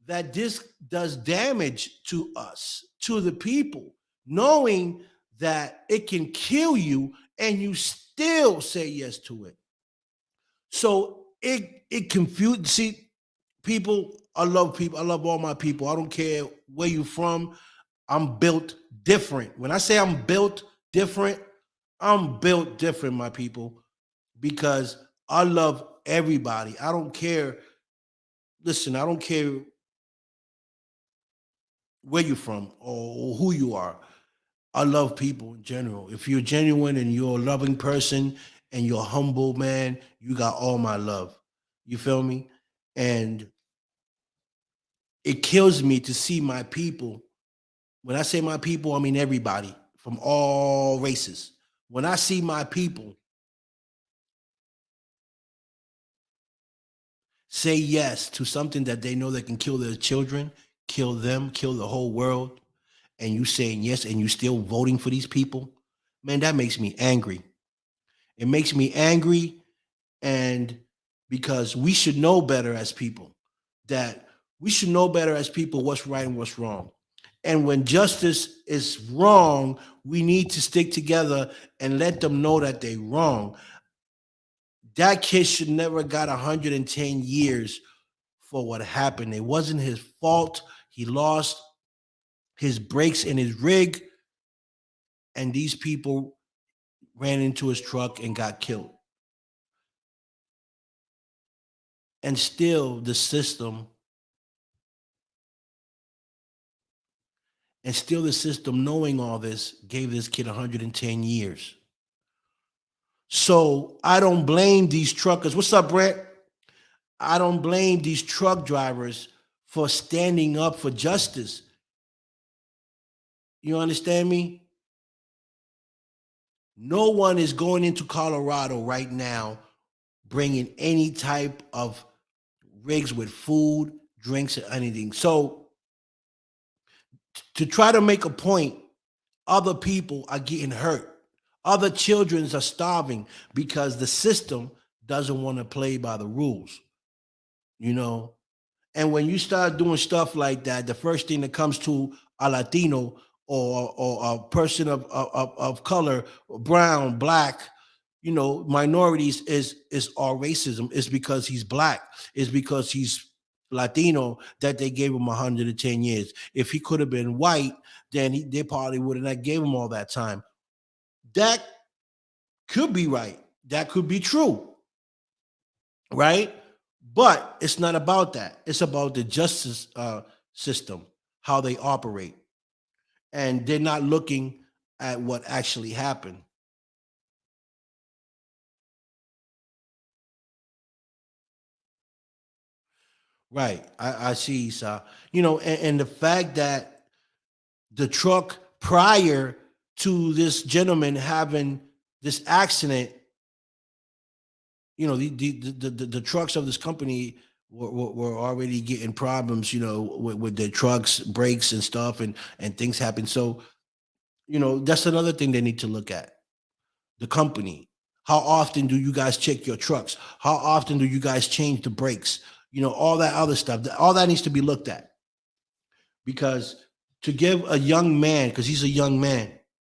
that this does damage to us, to the people, knowing that it can kill you and you still say yes to it. So it confuses. See, people, I love people. I love all my people. I don't care where you from. I'm built different. When I say I'm built different, I'm built different, my people, because I love everybody. I don't care. Listen, I don't care where you're from or who you are. I love people in general. If you're genuine and you're a loving person and you're humble, man, you got all my love. You feel me? And it kills me to see my people. When I say my people, I mean everybody from all races. When I see my people say yes to something that they know that can kill their children, kill them, kill the whole world, and you saying yes and you still voting for these people, man, that makes me angry. It makes me angry, and because we should know better as people, that we should know better as people what's right and what's wrong. And when justice is wrong, we need to stick together and let them know that they're wrong. That kid should never got 110 years for what happened. It wasn't his fault. He lost his brakes in his rig, and these people ran into his truck and got killed. And still, the system, knowing all this, gave this kid 110 years. So I don't blame these truckers. What's up, Brett? I don't blame these truck drivers for standing up for justice. You understand me? No one is going into Colorado right now bringing any type of rigs with food, drinks, or anything. So to try to make a point, other people are getting hurt. Other children are starving because the system doesn't want to play by the rules, you know. And when you start doing stuff like that, the first thing that comes to a Latino or a person of color, brown, black, minorities is all racism. It's because he's black. It's because he's Latino that they gave him 110 years. If he could have been white, then they probably would have not gave him all that time. That could be right. That could be true, right? But it's not about that. It's about the justice system, how they operate, and they're not looking at what actually happened. Right. I see, so and the fact that the truck prior to this gentleman having this accident, the trucks of this company were already getting problems, with their trucks, brakes and stuff, and things happen. So, that's another thing they need to look at. The company. How often do you guys check your trucks? How often do you guys change the brakes? All that other stuff. All that needs to be looked at, because to give a young man, because he's a young man,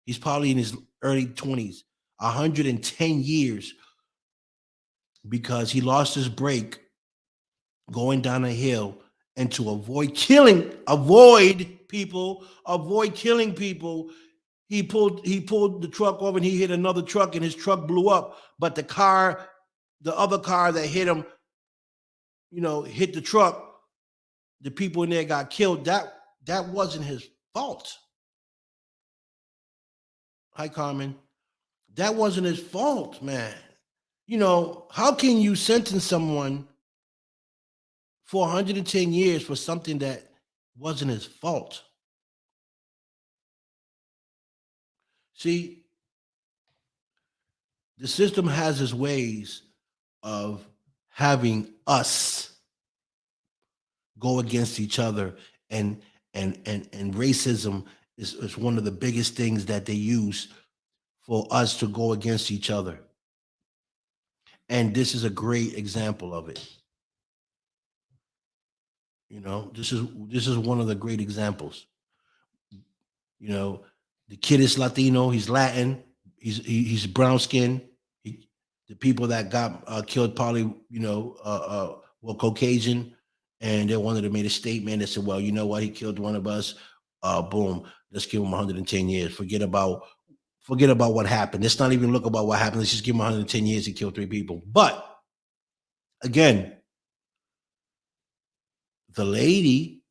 he's probably in his early 20s, 110 years because he lost his brake going down a hill, and to avoid killing people, he pulled the truck over and he hit another truck and his truck blew up. But the other car that hit him, hit the truck, the people in there got killed. That wasn't his fault. Hi, Carmen. That wasn't his fault, man. How can you sentence someone for 110 years for something that wasn't his fault? See, the system has its ways of having us go against each other, and and racism is one of the biggest things that they use for us to go against each other. And this is a great example of it. This is one of the great examples. You know, the kid is Latino. He's Latin. He's brown skin. The people that got killed probably were Caucasian, and they wanted to make a statement. They said, "Well, you know what? He killed one of us. Boom. Let's give him 110 years. Forget about what happened. Let's not even look about what happened. Let's just give him 110 years. He killed three people." But again, the lady,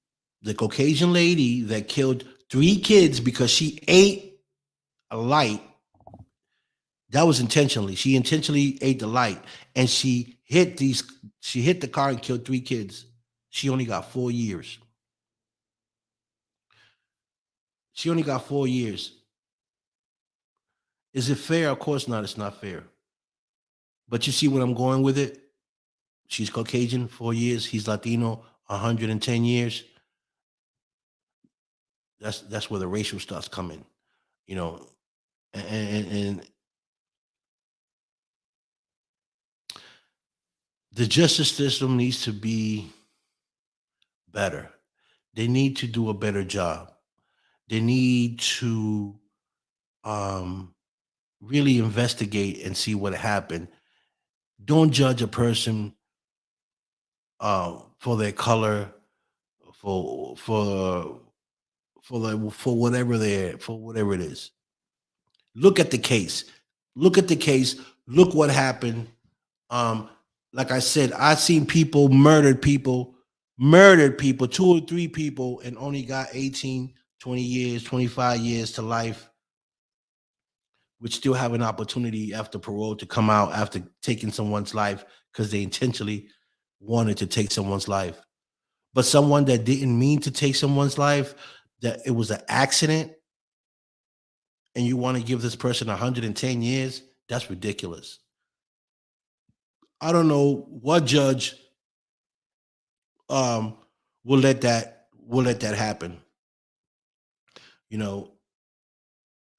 the Caucasian lady that killed three kids because she ate a light, that was intentionally. She intentionally ate the light, and she hit the car and killed three kids. She only got 4 years. She only got 4 years. Is it fair? Of course not. It's not fair. But you see where I'm going with it? She's Caucasian, 4 years. He's Latino, 110 years. That's where the racial starts coming, you know. And the justice system needs to be better. They need to do a better job. They need to um, really investigate and see what happened. Don't judge a person for their color, for for for whatever it is. Look at the case. Look at the case. Look what happened. Um, like I said, I've seen murdered people, two or three people, and only got 18, 20 years, 25 years to life, which still have an opportunity after parole to come out after taking someone's life because they intentionally wanted to take someone's life. But someone that didn't mean to take someone's life, that it was an accident, and you want to give this person 110 years, that's ridiculous. I don't know what judge um will let that happen. You know,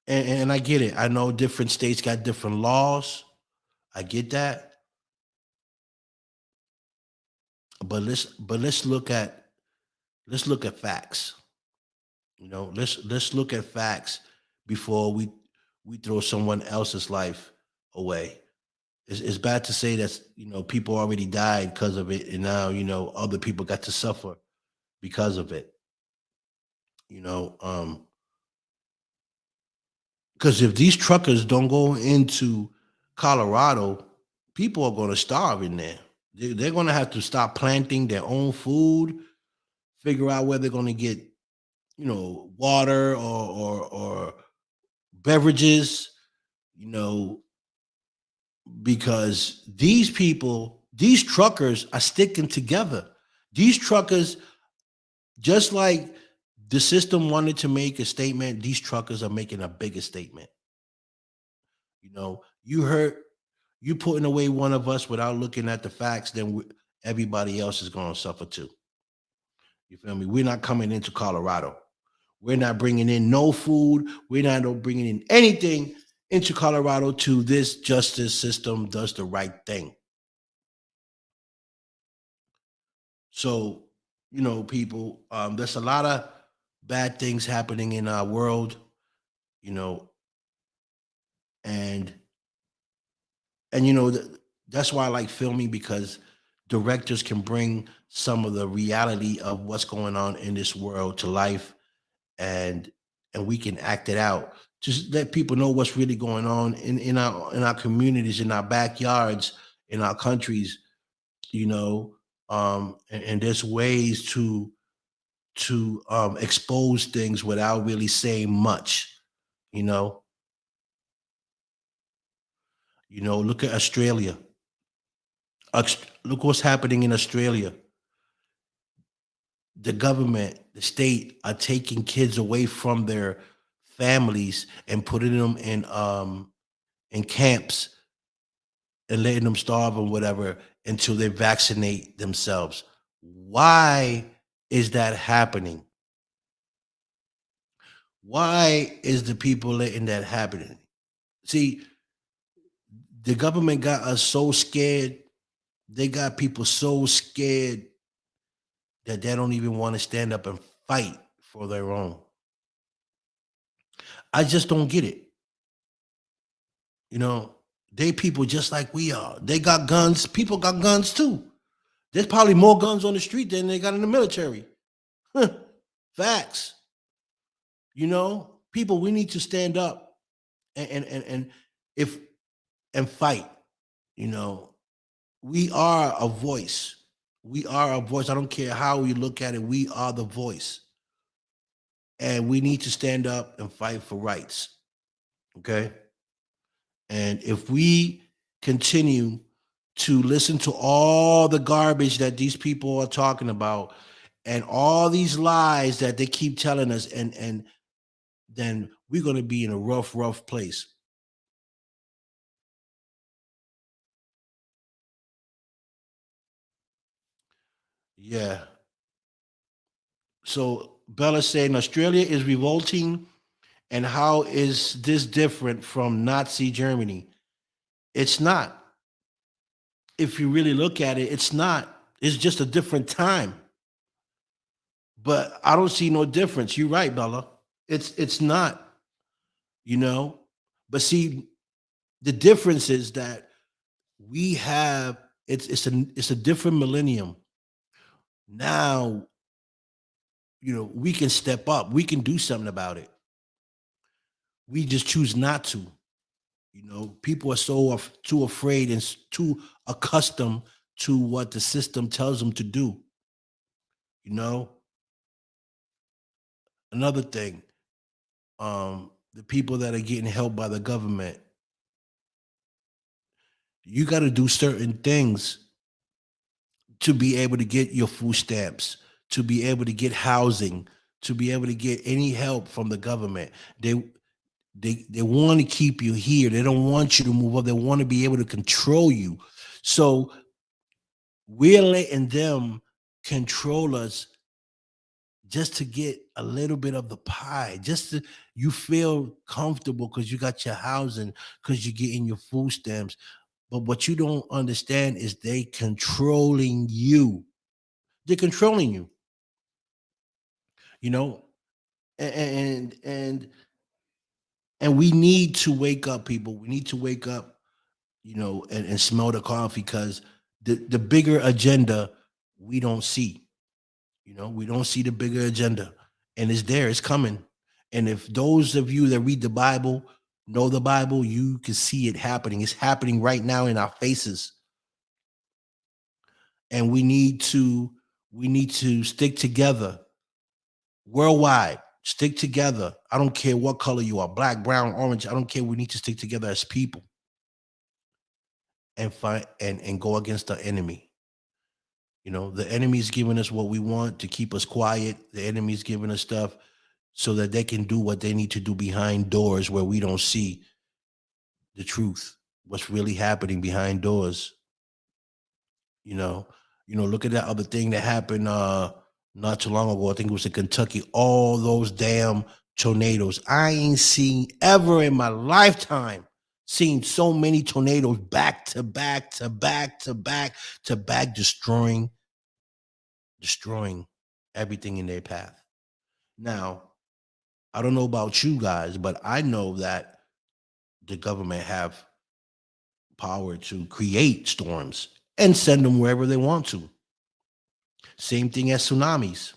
and I get it. I know different states got different laws. I get that. But let's look at facts. Let's look at facts before we throw someone else's life away. It's bad to say that people already died because of it, and now other people got to suffer because of it. You know, um, Because if these truckers don't go into Colorado, people are going to starve in there. They're going to have to stop planting their own food, figure out where they're going to get, water or beverages, you know, because these people, these truckers are sticking together. These truckers, just like the system wanted to make a statement, these truckers are making a bigger statement. You heard you putting away one of us without looking at the facts, then everybody else is going to suffer too. You feel me? We're not coming into Colorado. We're not bringing in no food. We're not bringing in anything into Colorado to this justice system does the right thing. So, people, there's a lot of bad things happening in our world, you know, and that's why I like filming, because directors can bring some of the reality of what's going on in this world to life, and we can act it out. Just let people know what's really going on in our communities, in our backyards, in our countries. And there's ways to expose things without really saying much. You know, look at Australia. Look what's happening in Australia. The government, the state are taking kids away from their families and putting them in camps and letting them starve or whatever until they vaccinate themselves. Why is that happening? Why is the people letting that happen? See, the government got us so scared. They got people so scared that they don't even want to stand up and fight for their own. I just don't get it. They people just like we are. They got guns. People got guns too. There's probably more guns on the street than they got in the military. Facts. People, we need to stand up and if and fight. You know, we are a voice. We are a voice. I don't care how we look at it. We are the voice, and we need to stand up and fight for rights. Okay. And if we continue to listen to all the garbage that these people are talking about and all these lies that they keep telling us, and then we're going to be in a rough place. Yeah. So Bella saying Australia is revolting, and how is this different from Nazi Germany? It's not. If you really look at it, it's not. It's just a different time. But I don't see no difference. You're right, Bella. It's not, you know. But see, the difference is that we have it's a different millennium. Now, we can step up. We can do something about it. We just choose not to. People are too afraid and too accustomed to what the system tells them to do. You know, another thing, the people that are getting helped by the government, you got to do certain things to be able to get your food stamps, to be able to get housing, to be able to get any help from the government. They want to keep you here. They don't want you to move up. They want to be able to control you. So we're letting them control us just to get a little bit of the pie, just to you feel comfortable because you got your housing, because you're getting your food stamps. But what you don't understand is they controlling you. They're controlling you, you know, and and we need to wake up, people. We need to wake up, and smell the coffee, because the bigger agenda we don't see. We don't see the bigger agenda, and it's there, it's coming. And if those of you that read the Bible, know the Bible, you can see it happening. It's happening right now in our faces. And we need to stick together worldwide. Stick together. I don't care what color you are, black, brown, orange. I don't care. We need to stick together as people and fight and go against the enemy. The enemy's giving us what we want to keep us quiet. The enemy's giving us stuff so that they can do what they need to do behind doors where we don't see the truth, what's really happening behind doors. You know, look at that other thing that happened not too long ago. I think it was in Kentucky. All those damn tornadoes. I ain't seen ever in my lifetime seen so many tornadoes back to back to back to back to back, destroying everything in their path. Now, I don't know about you guys, but I know that the government have power to create storms and send them wherever they want to. Same thing as tsunamis.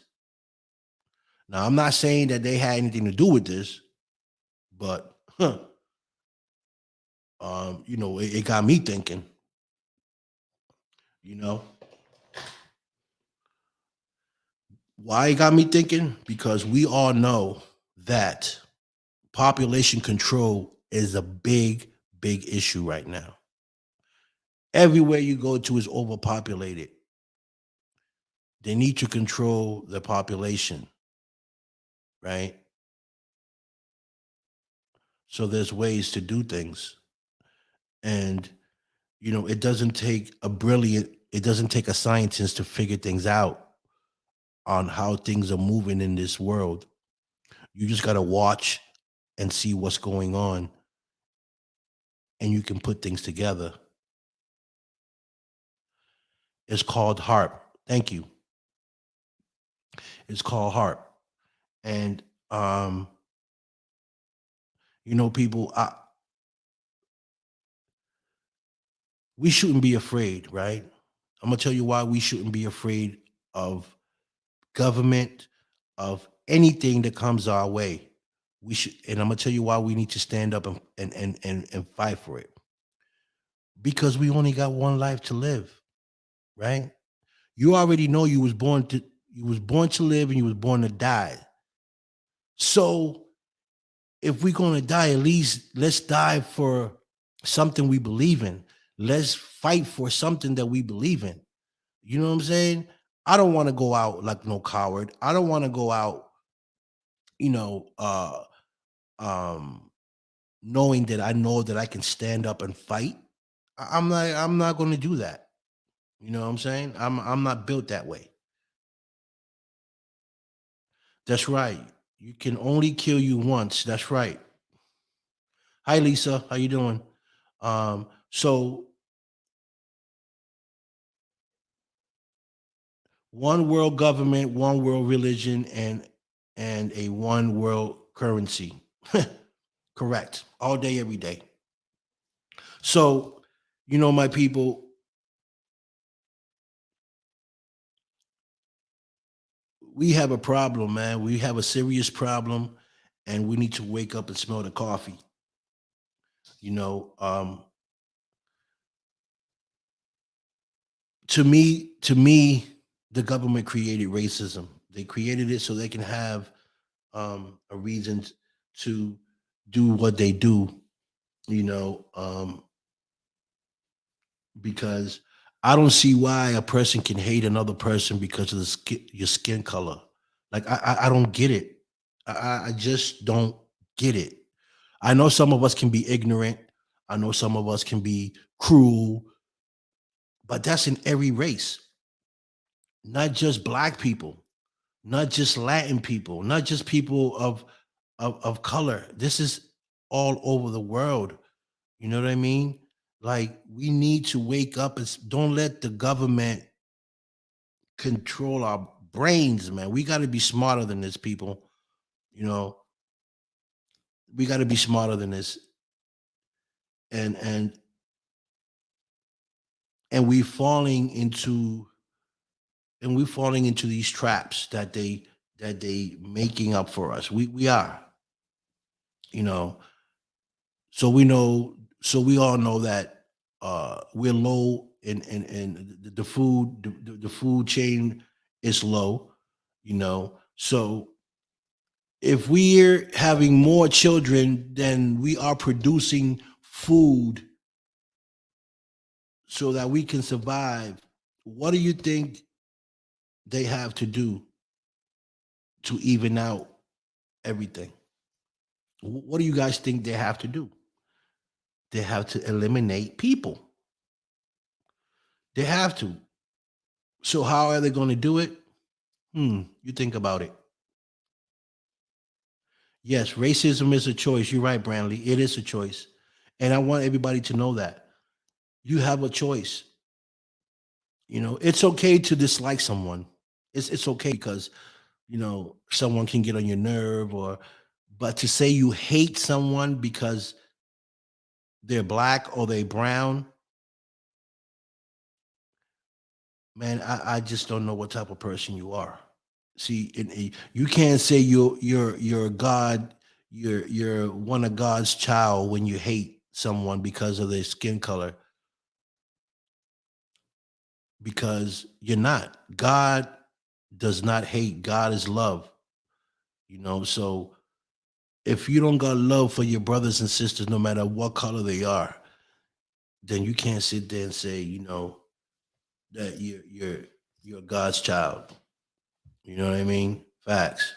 Now, I'm not saying that they had anything to do with this, but it got me thinking. You know why it got me thinking? Because we all know that population control is a big, big issue right now. Everywhere you go to is overpopulated. They need to control the population, right? So there's ways to do things. And it doesn't take a scientist to figure things out on how things are moving in this world. You just got to watch and see what's going on, and you can put things together. It's called HARP. Thank you. It's called HARP. And people, we shouldn't be afraid, right? I'm gonna tell you why we shouldn't be afraid of government, of anything that comes our way. We should, and I'm gonna tell you why we need to stand up and fight for it. Because we only got one life to live, right? You already know you was born to live and you was born to die. So if we're gonna die, at least let's die for something we believe in. Let's fight for something that we believe in. You know what I'm saying? I don't want to go out like no coward. I don't want to go out, you know, uh um knowing that I know that I can stand up and fight. I'm not going to do that. You know what I'm saying? I'm not built that way. That's right. You can only kill you once. That's right. Hi Lisa, how you doing? So one world government, one world religion, and a one world currency. Correct. All day, every day. So, my people, we have a problem, man. We have a serious problem, and we need to wake up and smell the coffee. You know, to me, the government created racism. They created it so they can have a reason to do what they do. You know, because I don't see why a person can hate another person because of your skin color. Like I don't get it. I just don't get it. I know some of us can be ignorant. I know some of us can be cruel, but that's in every race, not just black people, not just Latin people, not just people of color. This is all over the world. You know what I mean? Like we need to wake up and don't let the government control our brains, man. We got to be smarter than this, people. You know, we got to be smarter than this, and and and we falling into these traps that they making up for us. We are, you know. So we know, so we all know that we're low in the food, the food chain is low, you know. So if we're having more children than we are producing food so that we can survive, what do you think they have to do to even out everything? What do you guys think they have to do? They have to eliminate people. They have to. So how are they going to do it? You think about it. Yes, racism is a choice. You're right, Brantley. It is a choice. And I want everybody to know that. You have a choice. You know, it's okay to dislike someone. It's okay because, you know, someone can get on your nerve, or but to say you hate someone because they're black or they brown, man, I just don't know what type of person you are. See, you can't say you're God, you're one of God's child when you hate someone because of their skin color, because you're not. God does not hate. God is love. You know, so if you don't got love for your brothers and sisters, no matter what color they are, then you can't sit there and say, you know, that you're God's child. You know what I mean? Facts.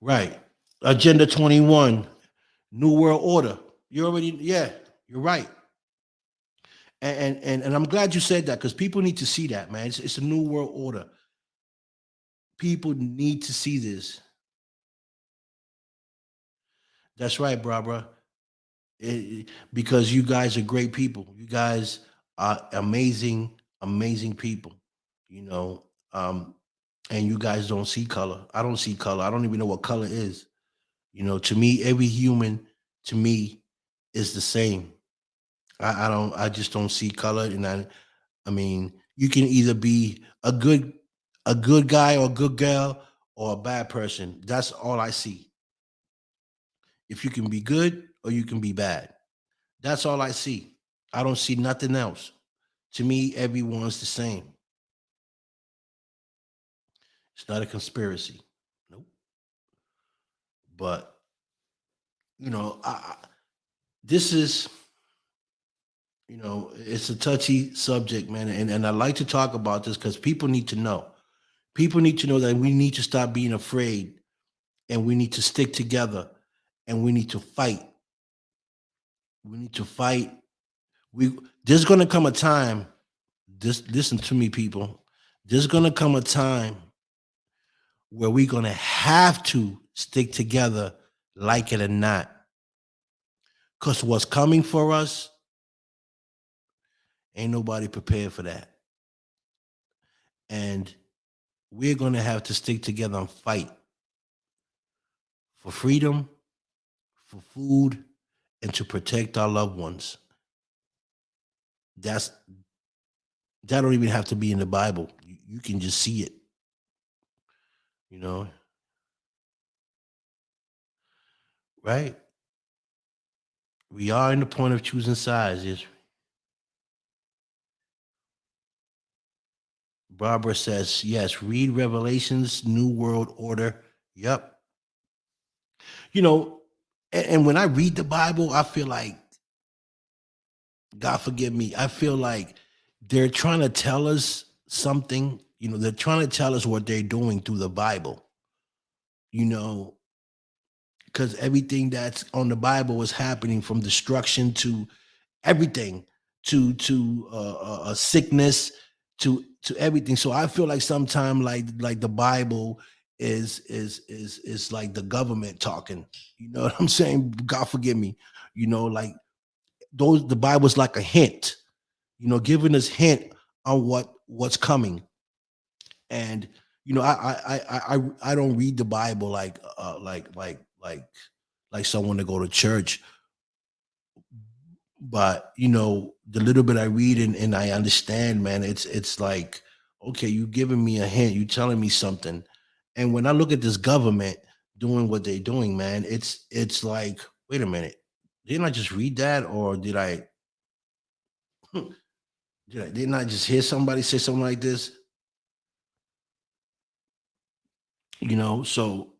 Right. Agenda 21, New World Order. You already, yeah, you're right. And I'm glad you said that because people need to see that, man. It's a new world order. People need to see this. That's right, Barbara. Because you guys are great people. You guys are amazing, amazing people. You know, and you guys don't see color. I don't see color. I don't even know what color is. You know, to me, every human, to me, is the same. I don't. I just don't see color, and I mean, you can either be a good guy or a good girl, or a bad person. That's all I see. If you can be good or you can be bad, that's all I see. I don't see nothing else. To me, everyone's the same. It's not a conspiracy. Nope. But you know, this is, you know, it's a touchy subject, man, and I like to talk about this because people need to know. People need to know that we need to stop being afraid, and we need to stick together, and we need to fight. We need to fight. We There's gonna come a time. Just listen to me, people. There's gonna come a time where we're gonna have to stick together, like it or not. Cause what's coming for us, ain't nobody prepared for that. And we're gonna have to stick together and fight for freedom, for food, and to protect our loved ones. That's that don't even have to be in the Bible. You can just see it, you know, right? We are in the point of choosing sides. Yes. Barbara says, yes, read Revelations, New World Order. Yep. You know, and when I read the Bible, I feel like, God forgive me, I feel like they're trying to tell us something. You know, they're trying to tell us what they're doing through the Bible, you know, because everything that's on the Bible is happening, from destruction to everything, to sickness, to everything. So I feel like sometimes, like the Bible is like the government talking. You know what I'm saying? God forgive me. You know, like those, the Bible's like a hint. You know, giving us hint on what's coming. And you know, I don't read the Bible like someone to go to church, but you know, the little bit I read, and I understand, man, it's like, Okay, you giving me a hint, you telling me something. And when I look at this government doing what they're doing, man, it's like, wait a minute, didn't I just read that, or did I just hear somebody say something like this? So,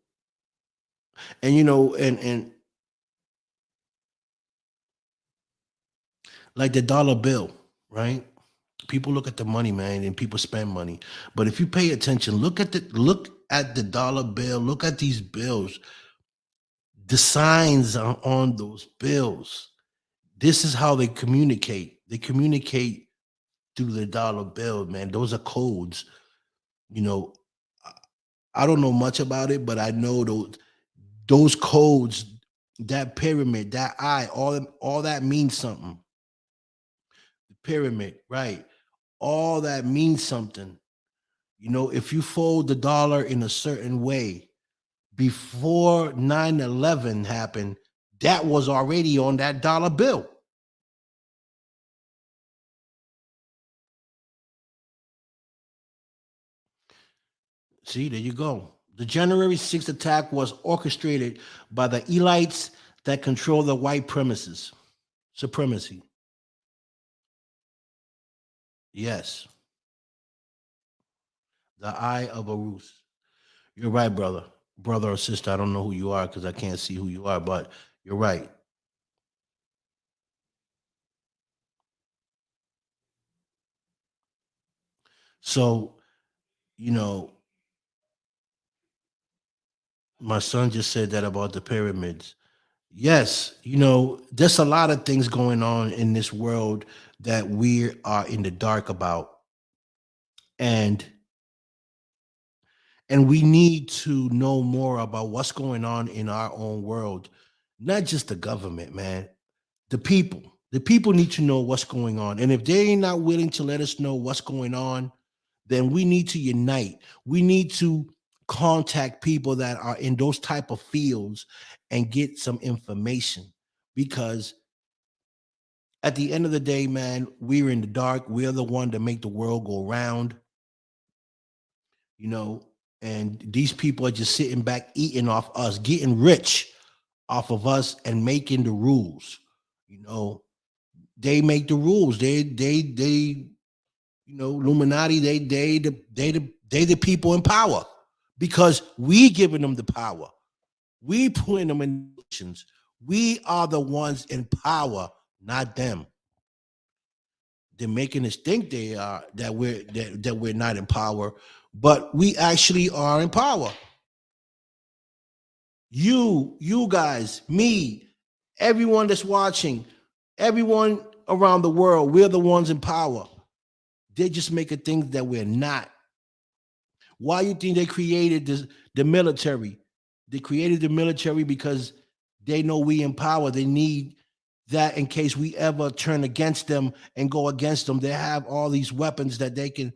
and and like the dollar bill, right? People look at the money, man, and people spend money. But if you pay attention, look at the dollar bill, look at these bills. The signs are on those bills. This is how they communicate. They communicate through the dollar bill, man. Those are codes. You know, I I don't know much about it, but I know those codes, that pyramid, that eye, all that means something. The pyramid, right? All that means something. If you fold the dollar in a certain way before 9/11 happened, that was already on that dollar bill. See, there you go. The January 6th attack was orchestrated by the elites that control the white premises. Supremacy. Yes. The eye of a ruse. You're right, brother. Brother or sister, I don't know who you are because I can't see who you are, but you're right. So, you know, my son just said that about the pyramids. Yes, there's a lot of things going on in this world that we are in the dark about. And we need to know more about what's going on in our own world, not just the government, man. The people need to know what's going on, and if they're not willing to let us know what's going on, then we need to unite. We need to contact people that are in those type of fields and get some information, because at the end of the day, man, we're in the dark. We're the one that make the world go round, you know, and these people are just sitting back eating off us, getting rich off of us and making the rules. You know, they make the rules. Illuminati, they the people in power because we giving them the power. We putting them in positions. We are the ones in power, not them. They're making us think they are that we're not in power, but we actually are in power. You guys, me, everyone that's watching, everyone around the world, we're the ones in power. They just making things that we're not. Why you think they created the military? They created the military because they know we in power. They need that in case we ever turn against them and go against them. They have all these weapons that they can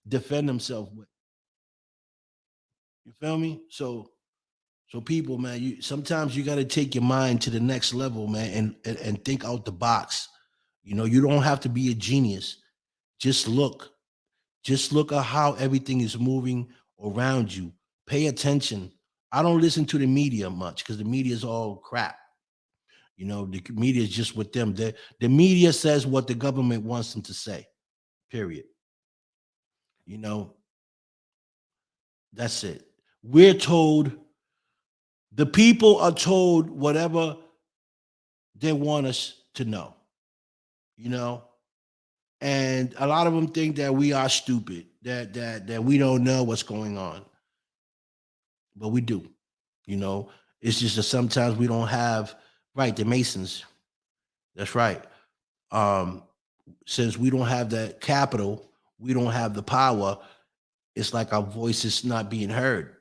defend themselves with. You feel me? So people, man, you sometimes you got to take your mind to the next level, man, and think out the box. You don't have to be a genius. Just look. Just look at how everything is moving around you. Pay attention. I don't listen to the media much because the media is all crap. The media is just with them. The media says what the government wants them to say. Period. You know, that's it. We're told, the people are told whatever they want us to know, you know? And a lot of them think that we are stupid, that we don't know what's going on, but we do. You know, it's just that sometimes we don't have, right, the Masons. That's right. Um, since we don't have the capital, we don't have the power. It's like our voice is not being heard.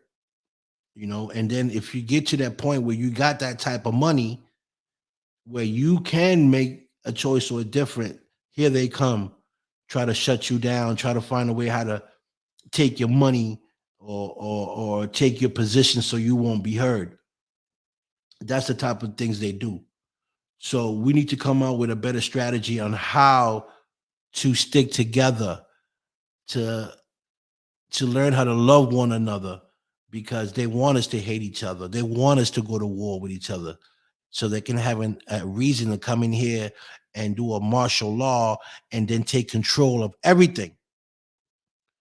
And then if you get to that point where you got that type of money, where you can make a choice or a different, here they come, try to shut you down, try to find a way how to take your money or take your position so you won't be heard. That's the type of things they do. So we need to come out with a better strategy on how to stick together, to to learn how to love one another because they want us to hate each other. They want us to go to war with each other so they can have a reason to come in here and do a martial law and then take control of everything.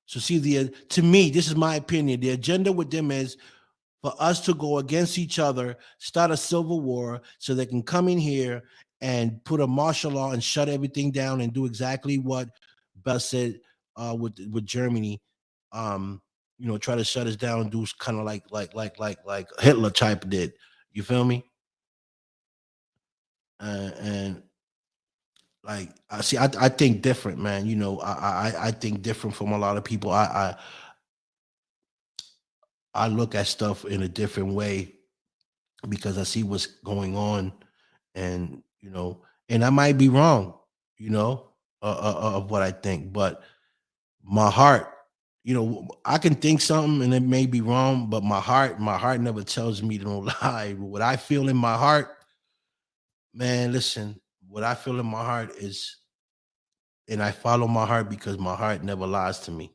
So see, to me, this is my opinion. The agenda with them is for us to go against each other, start a civil war, so they can come in here and put a martial law and shut everything down and do exactly what Bell said with Germany. Try to shut us down and do kind of like Hitler type did. You feel me? And like I see, I think different, man. I think different from a lot of people. I look at stuff in a different way because I see what's going on, and and I might be wrong, you know, of what I think, but my heart, I can think something and it may be wrong, but my heart never tells me to lie. What I feel in my heart, man, listen, what I feel in my heart is, and I follow my heart because my heart never lies to me.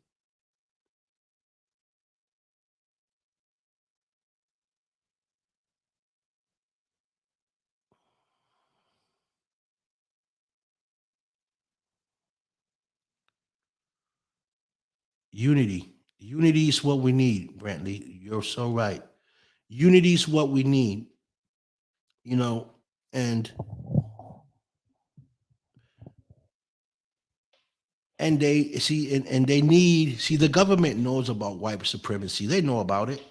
Unity is what we need, Brantley. You're so right. Unity is what we need, you know, and they see, and they need, see, the government knows about white supremacy. They know about it.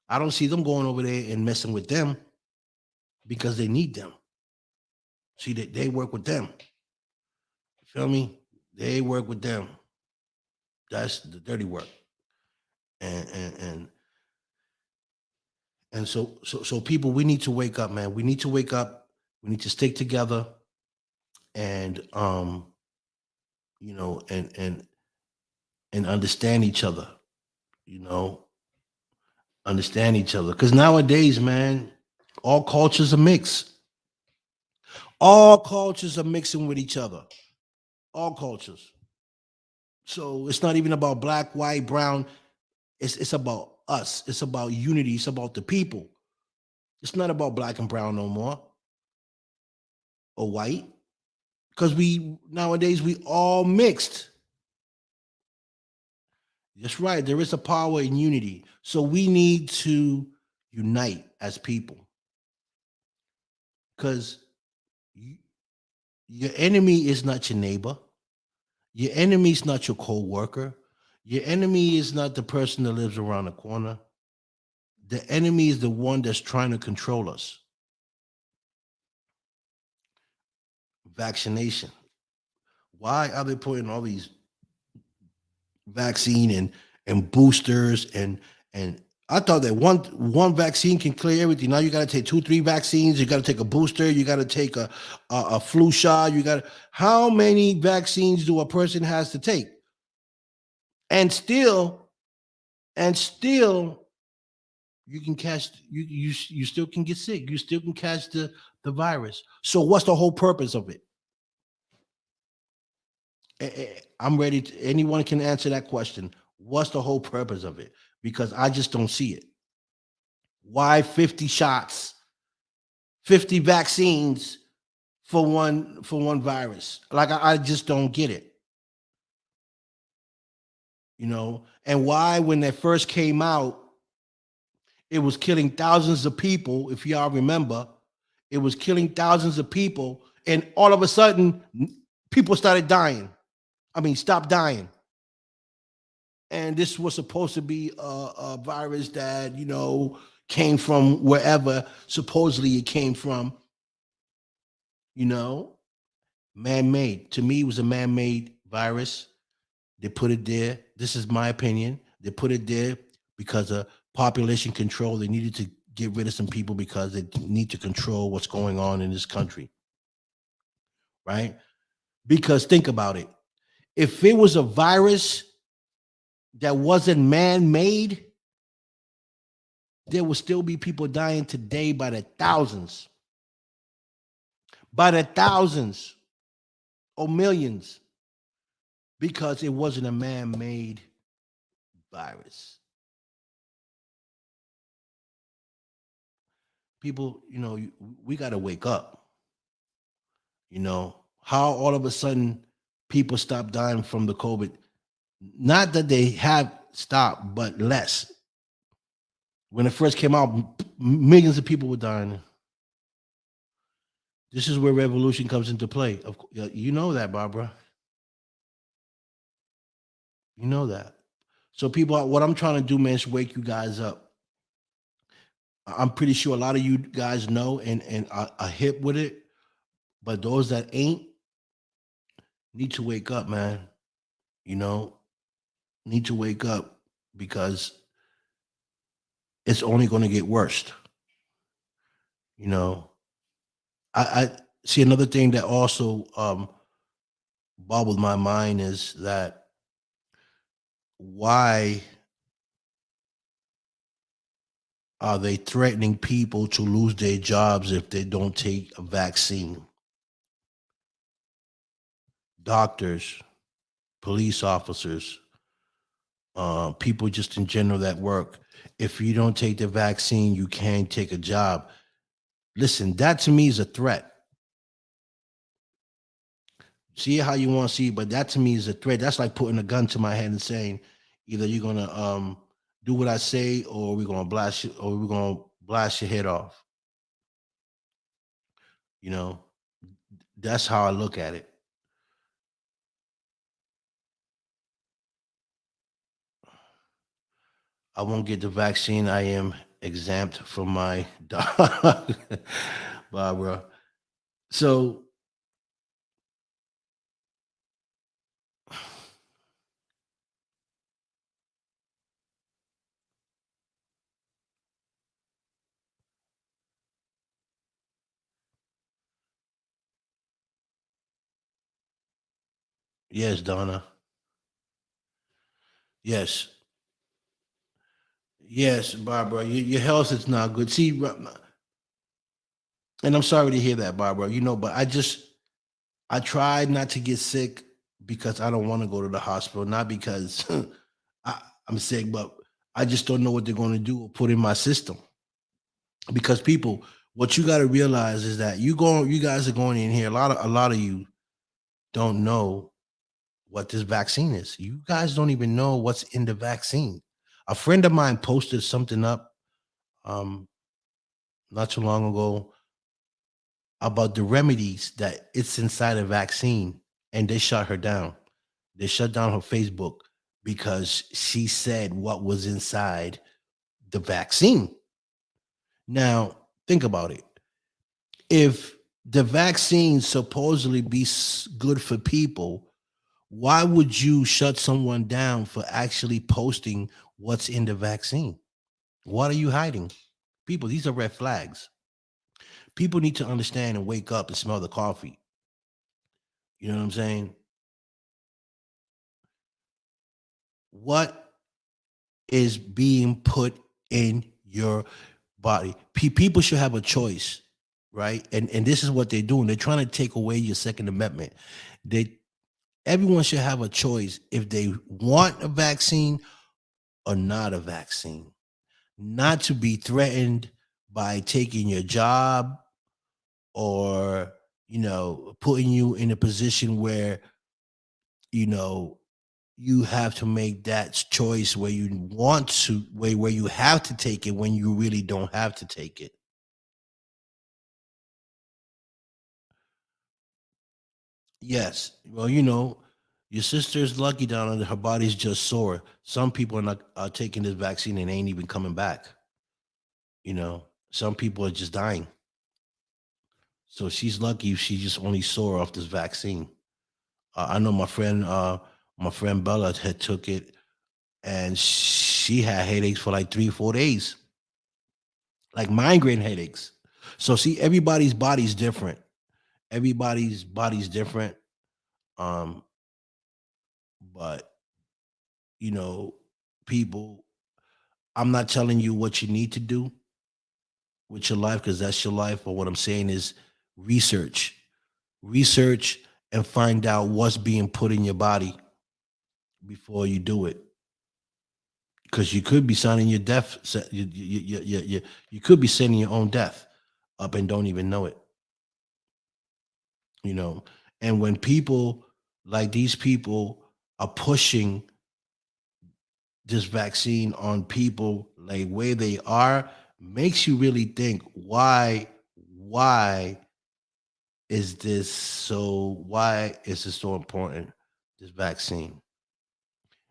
I don't see them going over there and messing with them because they need them. See, they work with them. You feel me? They work with them. That's the dirty work. And so people, we need to wake up, man. We need to wake up. We need to stick together and and understand each other, you know, understand each other. Because nowadays, man, all cultures are mixed. All cultures are mixing with each other. All cultures. So it's not even about black, white, brown. It's about us. It's about unity. It's about the people. It's not about black and brown no more, or white. Because we nowadays we all mixed. That's right. There is a power in unity. So we need to unite as people. Because your enemy is not your neighbor. Your enemy is not your co-worker. Your enemy is not the person that lives around the corner. The enemy is the one that's trying to control us. Vaccination. Why are they putting all these vaccine and boosters and I thought that one vaccine can clear everything. Now you got to take two, three vaccines. You got to take a booster. You got to take a flu shot. You got how many vaccines do a person has to take? And still you can catch you still can get sick. You still can catch the virus. So what's the whole purpose of it? I'm ready to, anyone can answer that question. What's the whole purpose of it? Because I just don't see it. Why 50 shots, 50 vaccines for one virus? Like I just don't get it, And why when they first came out, it was killing thousands of people, if y'all remember. It was killing thousands of people, and all of a sudden, people started dying. I mean, stop dying. And this was supposed to be a virus that came from wherever supposedly it came from, you know man-made. To me, it was a man-made virus. They put it there. This is my opinion. They put it there because of population control. They needed to get rid of some people because they need to control what's going on in this country, right? Because think about it. If it was a virus that wasn't man-made, there would still be people dying today by the thousands or millions, because it wasn't a man-made virus. People, we got to wake up. How all of a sudden people stop dying from the COVID. Not that they have stopped, but less. When it first came out, millions of people were dying. This is where revolution comes into play. You know that, Barbara. You know that. So, people, what I'm trying to do, man, is wake you guys up. I'm pretty sure a lot of you guys know and are hip with it, but those that ain't need to wake up, man. You know, need to wake up because it's only going to get worse. You know, I see another thing that also bobbled my mind is that why are they threatening people to lose their jobs if they don't take a vaccine? Doctors, police officers, people just in general that work. If you don't take the vaccine, you can't take a job. Listen, that to me is a threat. See it how you want to see it, but that to me is a threat. That's like putting a gun to my head and saying, either you're gonna do what I say, or we're gonna blast you, or we're gonna blast your head off. You know, that's how I look at it. I won't get the vaccine. I am exempt from my dog, Barbara. So yes, Donna. Yes, yes, Barbara. Your health is not good. See, and I'm sorry to hear that, Barbara. But I tried not to get sick because I don't want to go to the hospital, not because I, I'm sick, but I just don't know what they're going to do or put in my system. Because people, what you got to realize is that you guys are going in here. A lot of you don't know what this vaccine is. You guys don't even know what's in the vaccine. A friend of mine posted something up um, not too long ago about the remedies that it's inside a vaccine, and they shut her down. They shut down her Facebook because she said what was inside the vaccine. Now, think about it. If the vaccine supposedly be good for people, why would you shut someone down for actually posting what's in the vaccine? What are you hiding? People, these are red flags. People need to understand and wake up and smell the coffee. You know what I'm saying? What is being put in your body? People should have a choice, right? And this is what they're doing. They're trying to take away your Second Amendment. They Everyone should have a choice if they want a vaccine or not a vaccine. Not to be threatened by taking your job or putting you in a position where you know you have to make that choice where you want to where you have to take it when you really don't have to take it. Yes, well, your sister's lucky down under her body's just sore. Some people are not are taking this vaccine and ain't even coming back. Some people are just dying. So she's lucky if she just only sore off this vaccine. I know my friend Bella had took it, and she had headaches for like 3 4 days, like migraine headaches. So see, everybody's body's different. Everybody's body's different. Um, but you know, people, I'm not telling you what you need to do with your life because that's your life. But what I'm saying is research, research, and find out what's being put in your body before you do it. because you could be signing your death. You could be sending your own death up and don't even know it. You know, and when people like these people are pushing this vaccine on people like where they are, makes you really think why why is this so important, this vaccine?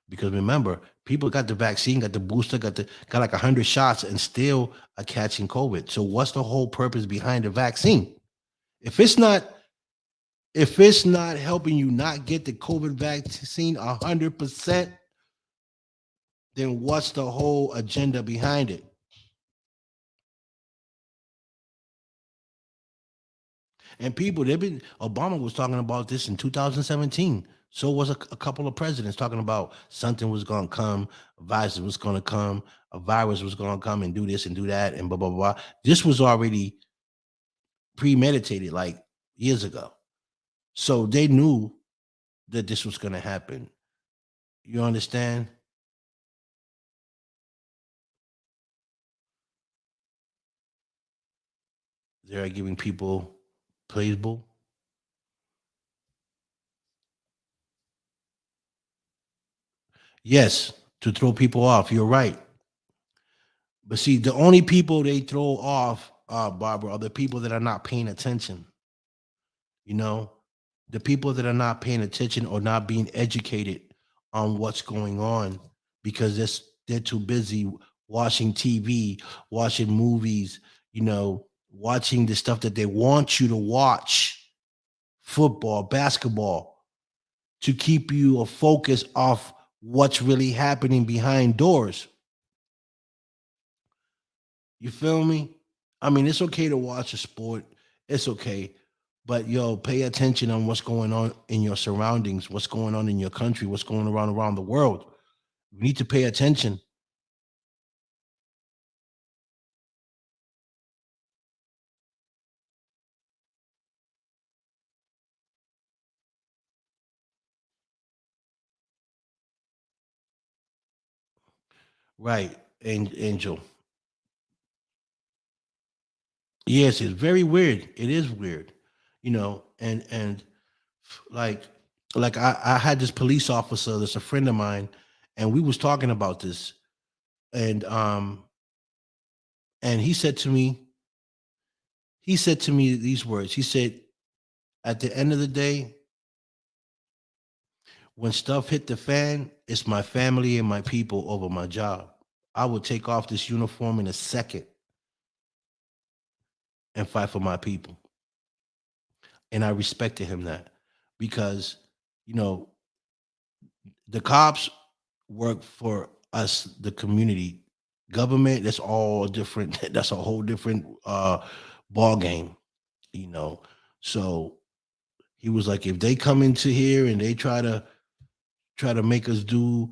Because remember, people got the vaccine, got the booster, got like 100 shots and still are catching COVID. So what's the whole purpose behind the vaccine? If it's not if it's not helping you not get the COVID vaccine 100%, then what's the whole agenda behind it? And people, they've been Obama was talking about this in 2017. So was a couple of presidents talking about something was going to come, a virus was going to come, a virus was going to come and do this and do that and blah blah blah. This was already premeditated like years ago. So they knew that this was going to happen. You understand? They're giving people placebo. Yes, to throw people off. You're right. But see, the only people they throw off, Barbara, are the people that are not paying attention. You know, the people that are not paying attention or not being educated on what's going on because they're too busy watching TV, watching movies, watching the stuff that they want you to watch, football, basketball, to keep you a focus off what's really happening behind doors. You feel me? I mean, it's okay to watch a sport. It's okay. But yo, pay attention on what's going on in your surroundings, what's going on in your country, what's going around the world. You need to pay attention. Right, Angel. Yes, it's very weird. It is weird. And like I had this police officer that's a friend of mine, and we was talking about this. And he said to me these words. He said, at the end of the day, when stuff hit the fan, it's my family and my people over my job. I would take off this uniform in a second and fight for my people. And I respected him that because, you know, the cops work for us, the community. Government, that's all different. That's a whole different ball game, you know. So he was like, if they come into here and they try to make us do,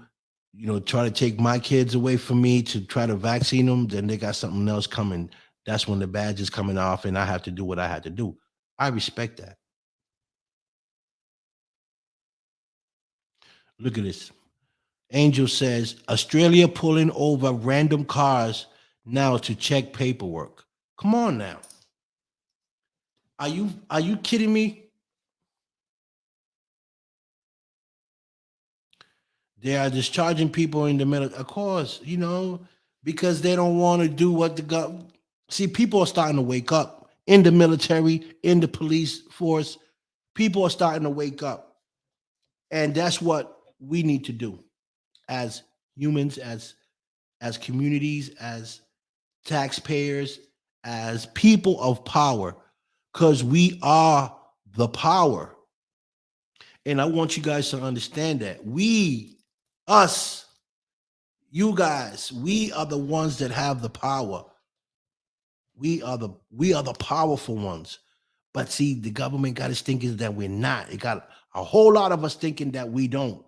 try to take my kids away from me to try to vaccine them, then they got something else coming. That's when the badge is coming off, and I have to do what I had to do. I respect that. Look at this. Angel says Australia pulling over random cars now to check paperwork. Come on now. Are you kidding me? They are discharging people in the middle. Of course, because they don't want to do what the government. See, people are starting to wake up in the military, in the police force. People are starting to wake up, and that's what we need to do as humans, as communities, as taxpayers, as people of power, because we are the power. And I want you guys to understand that us, you guys, we are the ones that have the power. We are the powerful ones. But see, the government got us thinking that we're not. It got a whole lot of us thinking that we don't,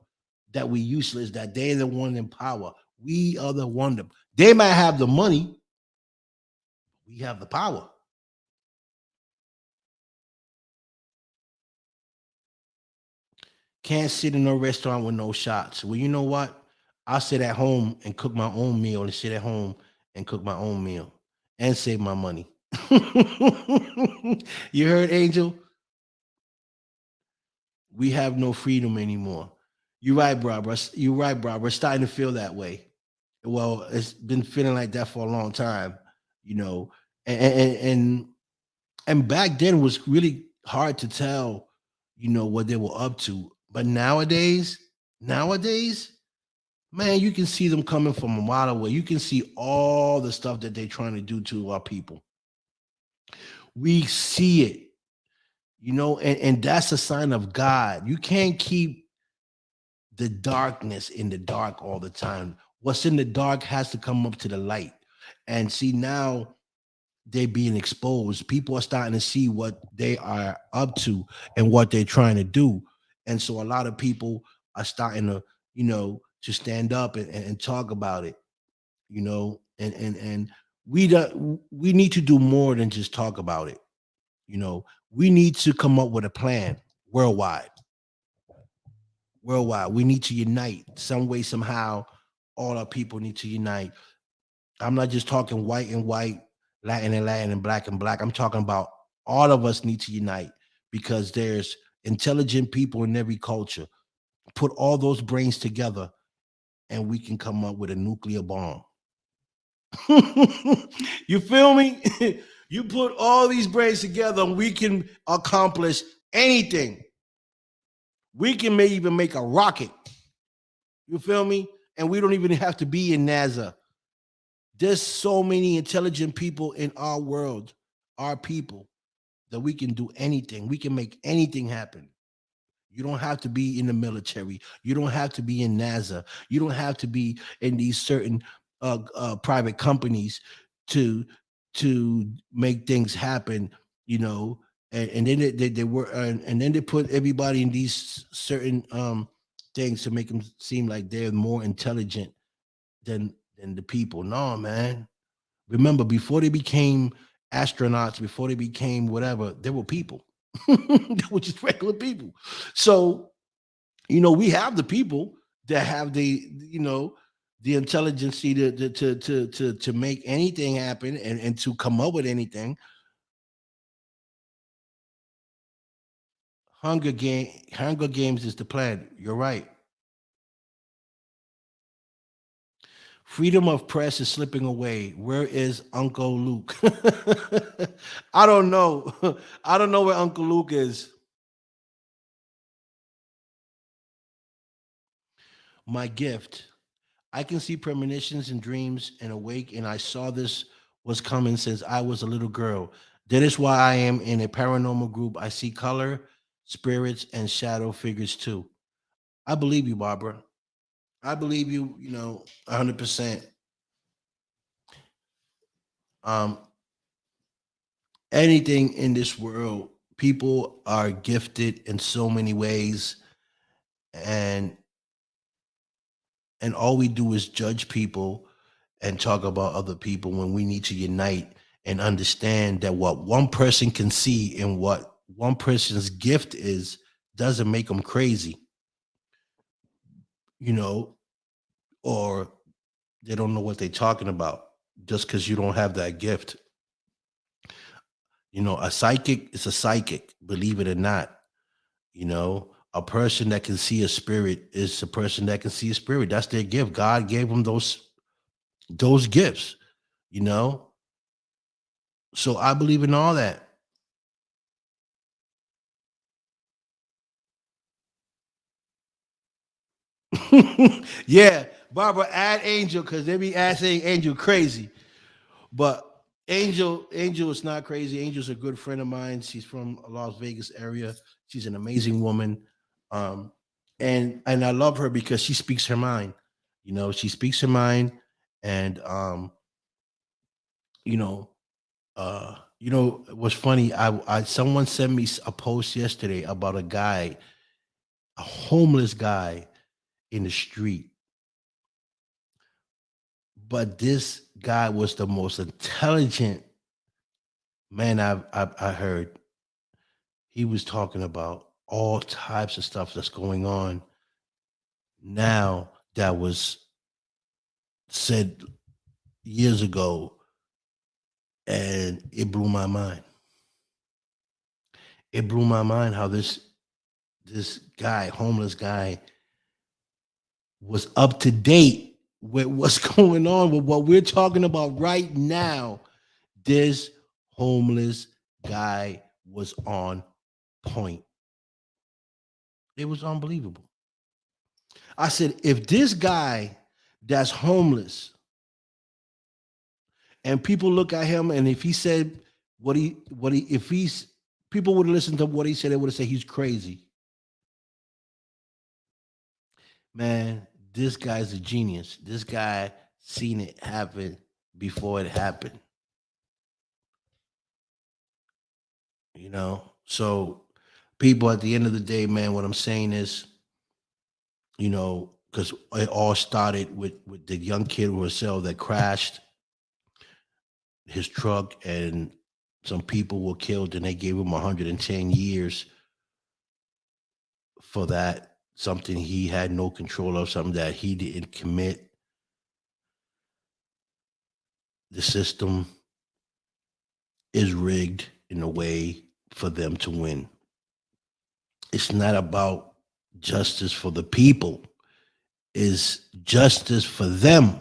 that we useless, that they're the one in power. We are the one that they might have the money, we have the power. Can't sit in a restaurant with no shots. Well, you know what? I'll sit at home and cook my own meal and sit at home and cook my own meal and save my money. You heard, Angel? We have no freedom anymore. You're right, bro. You're right, bro. We're starting to feel that way. Well, it's been feeling like that for a long time, you know. And and back then was really hard to tell, what they were up to. But nowadays, man, you can see them coming from a mile away. You can see all the stuff that they're trying to do to our people. We see it, and that's a sign of God. You can't keep the darkness in the dark all the time. What's in the dark has to come up to the light. And see, now they're being exposed. People are starting to see what they are up to and what they're trying to do. And so a lot of people are starting to, to stand up and talk about it, and we need to do more than just talk about it. We need to come up with a plan worldwide. Worldwide, we need to unite some way, somehow. All our people need to unite. I'm not just talking white and white, Latin and Latin, and black and black. I'm talking about all of us need to unite because there's intelligent people in every culture. Put all those brains together and we can come up with a nuclear bomb. You feel me? You put all these brains together and we can accomplish anything. We can even make a rocket. You feel me? And we don't even have to be in NASA. There's so many intelligent people in our world, our people, that we can do anything. We can make anything happen. You don't have to be in the military. You don't have to be in NASA. You don't have to be in these certain private companies to make things happen. And then they were and then they put everybody in these certain things to make them seem like they're more intelligent than the people. No, man. Remember, before they became astronauts, before they became whatever, they were people. They were just regular people. So, we have the people that have the intelligence to make anything happen and to come up with anything. Hunger Games is the plan. You're right. Freedom of press is slipping away. Where is Uncle Luke? I don't know. I don't know where Uncle Luke is. My gift. I can see premonitions and dreams and awake, and I saw this was coming since I was a little girl. That is why I am in a paranormal group. I see color, spirits, and shadow figures too. I believe you, Barbara. I believe you, 100%. Um, Anything in this world, people are gifted in so many ways, and all we do is judge people and talk about other people when we need to unite and understand that what one person can see and what one person's gift is doesn't make them crazy, you know, or they don't know what they're talking about just because you don't have that gift. A psychic is a psychic, believe it or not. A person that can see a spirit is a person that can see a spirit. That's their gift. God gave them those gifts, you know. So I believe in all that. Yeah, Barbara, add Angel because they be asking Angel crazy. But Angel is not crazy. Angel's a good friend of mine. She's from Las Vegas area. She's an amazing woman. Um, and I love her because she speaks her mind. She speaks her mind, and you know, what's funny? I someone sent me a post yesterday about a homeless guy in the street. But this guy was the most intelligent man I heard. He was talking about all types of stuff that's going on now that was said years ago, and it blew my mind. It blew my mind how this guy, homeless guy, was up to date with what's going on with what we're talking about right now. This homeless guy was on point. It was unbelievable. I said, if this guy that's homeless and people look at him and if he said what he if he's people would listen to what he said, they would have said he's crazy. Man, this guy's a genius. This guy seen it happen before it happened, you know? So people at the end of the day, man, what I'm saying is, because it all started with the young kid herself that crashed his truck and some people were killed and they gave him 110 years for that, something he had no control of, something that he didn't commit. The system is rigged in a way for them to win. It's not about justice for the people, it's justice for them.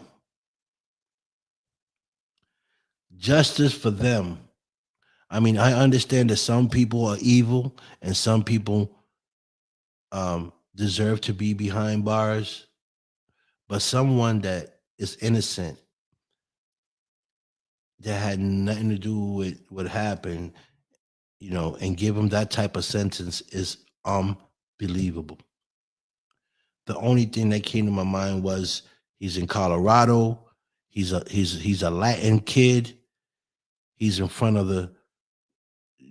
Justice for them. I mean, I understand that some people are evil and some people deserve to be behind bars, but someone that is innocent, that had nothing to do with what happened, and give them that type of sentence is unbelievable. The only thing that came to my mind was he's in Colorado. He's a Latin kid. He's in front of the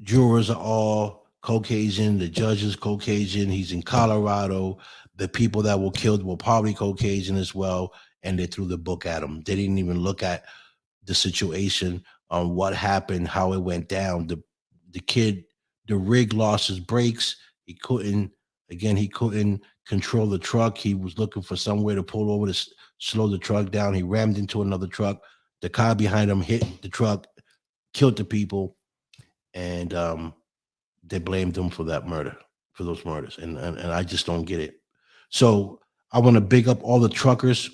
jurors are all Caucasian. The judge is Caucasian. He's in Colorado. The people that were killed were probably Caucasian as well, and they threw the book at him. They didn't even look at the situation on what happened, how it went down. The kid, the rig lost his brakes. He couldn't control the truck. He was looking for somewhere to pull over to slow the truck down. He rammed into another truck. The car behind him hit the truck, killed the people, and they blamed him for that murder, for those murders. And I just don't get it. So I want to big up all the truckers.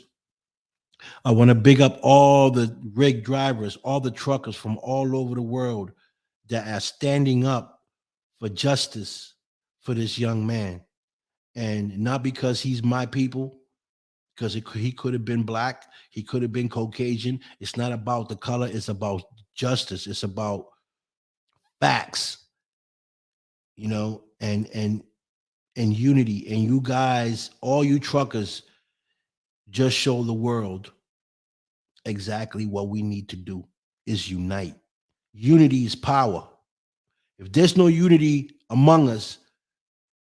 I want to big up all the rig drivers, all the truckers from all over the world that are standing up for justice for this young man. And not because he's my people, because he could have been black, he could have been Caucasian. It's not about the color, it's about justice, it's about facts, and unity. And you guys, all you truckers, just show the world exactly what we need to do is unite. Unity is power. If there's no unity among us,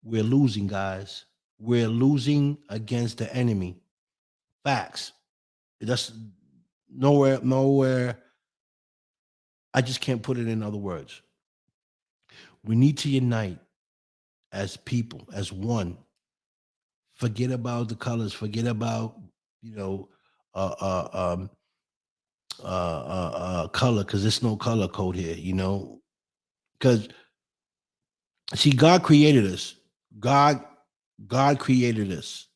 we're losing, guys. We're losing against the enemy. Facts. That's nowhere. I just can't put it in other words. We need to unite as people, as one. Forget about the colors. Forget about you know uh, uh, um, color, because there's no color code here. Because see, God created us. God, God created us,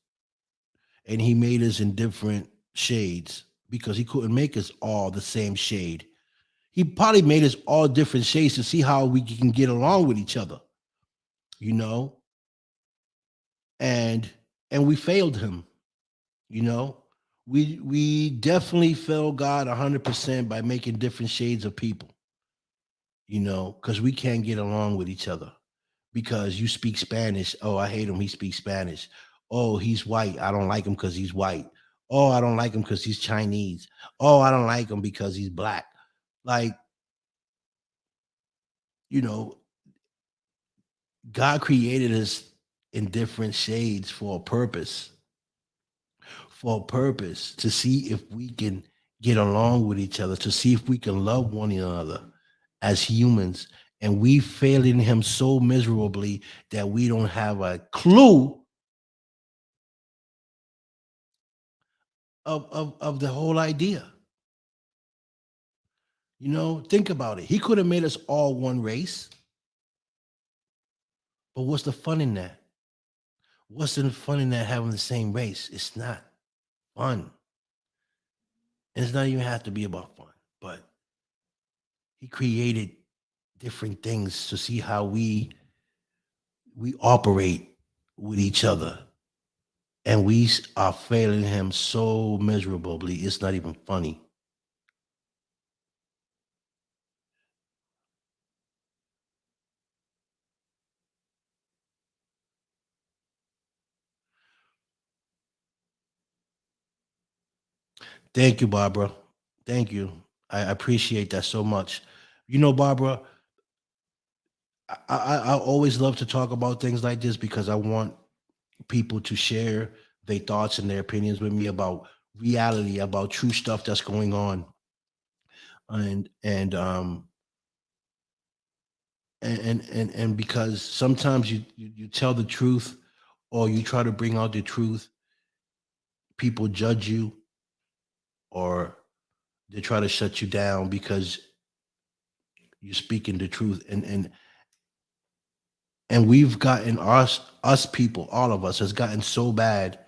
and He made us in different shades because He couldn't make us all the same shade. He probably made us all different shades to see how we can get along with each other. You know, and and we failed Him. You know, we definitely failed God 100% by making different shades of people. Because we can't get along with each other because you speak Spanish. Oh, I hate him. He speaks Spanish. Oh, he's white. I don't like him because he's white. Oh, I don't like him because he's Chinese. Oh, I don't like him because he's black. Like, you know, God created us in different shades for a purpose to see if we can get along with each other, to see if we can love one another as humans. And we failing Him so miserably that we don't have a clue of the whole idea. You know, think about it. He could have made us all one race, but what's the fun in that? What's the fun in that having the same race? It's not fun. And it's not even have to be about fun, but he created different things to see how we operate with each other. And are failing him so miserably. It's not even funny. Thank you, Barbara. Thank you. I appreciate that so much. You know, Barbara, I always love to talk about things like this because I want people to share their thoughts and their opinions with me about reality, about true stuff that's going on, and and because sometimes you tell the truth or you try to bring out the truth, people judge you or they try to shut you down because you're speaking the truth. And we've gotten us people, all of us, has gotten so bad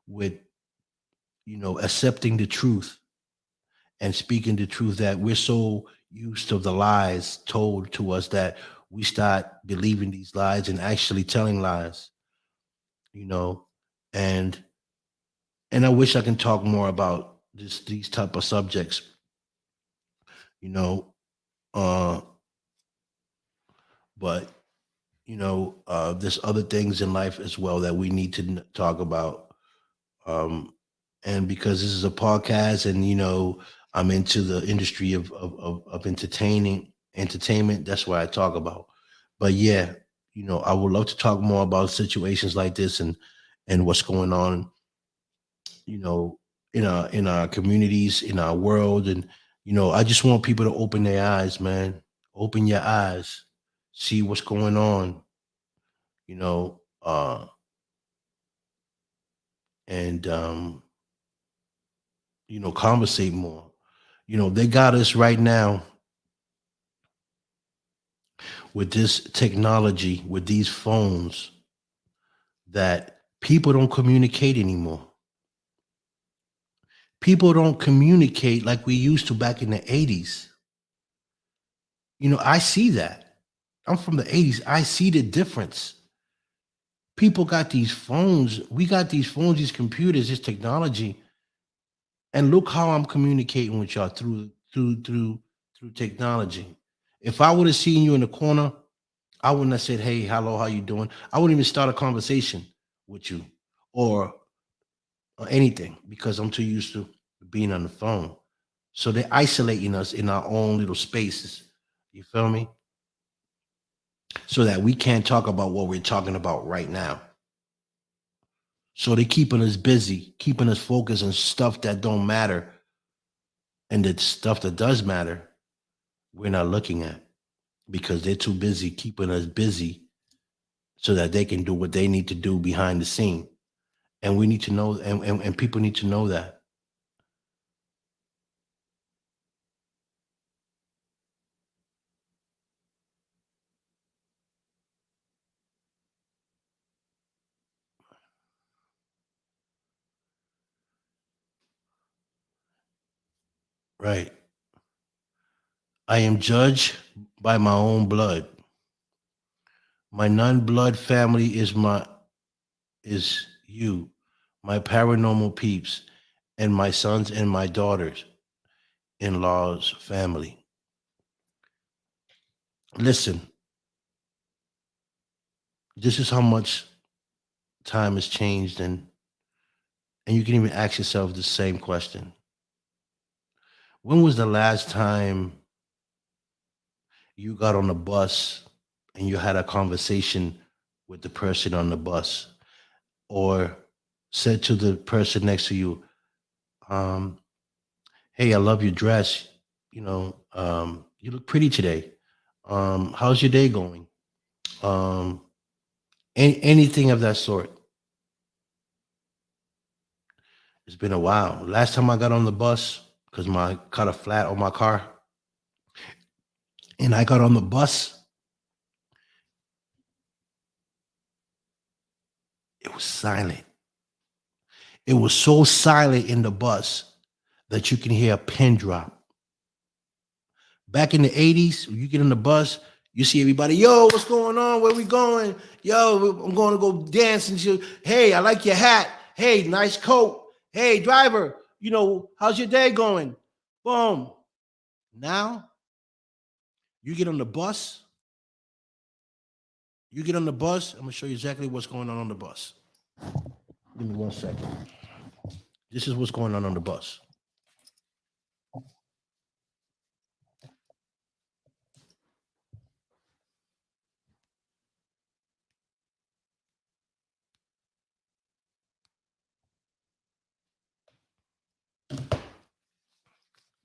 with accepting the truth and speaking the truth that we're so used to the lies told to us that we start believing these lies and actually telling lies, you know. And and I wish I can talk more about these type of subjects, you know. uh but there's other things in life as well that we need to talk about. um and because this is a podcast, and I'm into the industry of entertainment, that's what I talk about. But yeah, I would love to talk more about situations like this and what's going on, you know in our communities, in our world. And I just want people to open their eyes, man. Open your eyes, see what's going on, you know and conversate more. They got us right now with this technology, with these phones, that people don't communicate anymore. People don't communicate like we used to back in the 80s. I see that. I'm from the 80s. I see the difference. People got these phones. We got these phones, these computers, this technology. And look how I'm communicating with y'all through technology. If I would have seen you in the corner, I wouldn't have said, "Hey, hello, how you doing?" I wouldn't even start a conversation with you or, or anything because I'm too used to being on the phone. So they're isolating us in our own little spaces. You feel me? So that we can't talk about what we're talking about right now. So they're keeping us busy, keeping us focused on stuff that don't matter, and the stuff that does matter, we're not looking at because they're too busy keeping us busy so that they can do what they need to do behind the scene. And we need to know, and people need to know that. Right. I am judged by my own blood. My non-blood family is you, my paranormal peeps, and my sons and my daughters in law's family. Listen, this is how much time has changed, and you can even ask yourself the same question. When was the last time you got on a bus and you had a conversation with the person on the bus, or said to the person next to you, um, "Hey, I love your dress. You look pretty today. How's your day going?" Um, anything of that sort. It's been a while. Last time I got on the bus, because my caught a flat on my car, and I got on the bus, it was silent. It was so silent in the bus that you can hear a pin drop. Back in the 80s, when you get on the bus, you see everybody, yo, what's going on? Where we going? Yo, I'm going to go dance and shit. Hey, I like your hat. Hey, nice coat. Hey, driver, how's your day going? Boom. Now you get on the bus. You get on the bus. I'm gonna show you exactly what's going on the bus. Give me 1 second. This is what's going on the bus.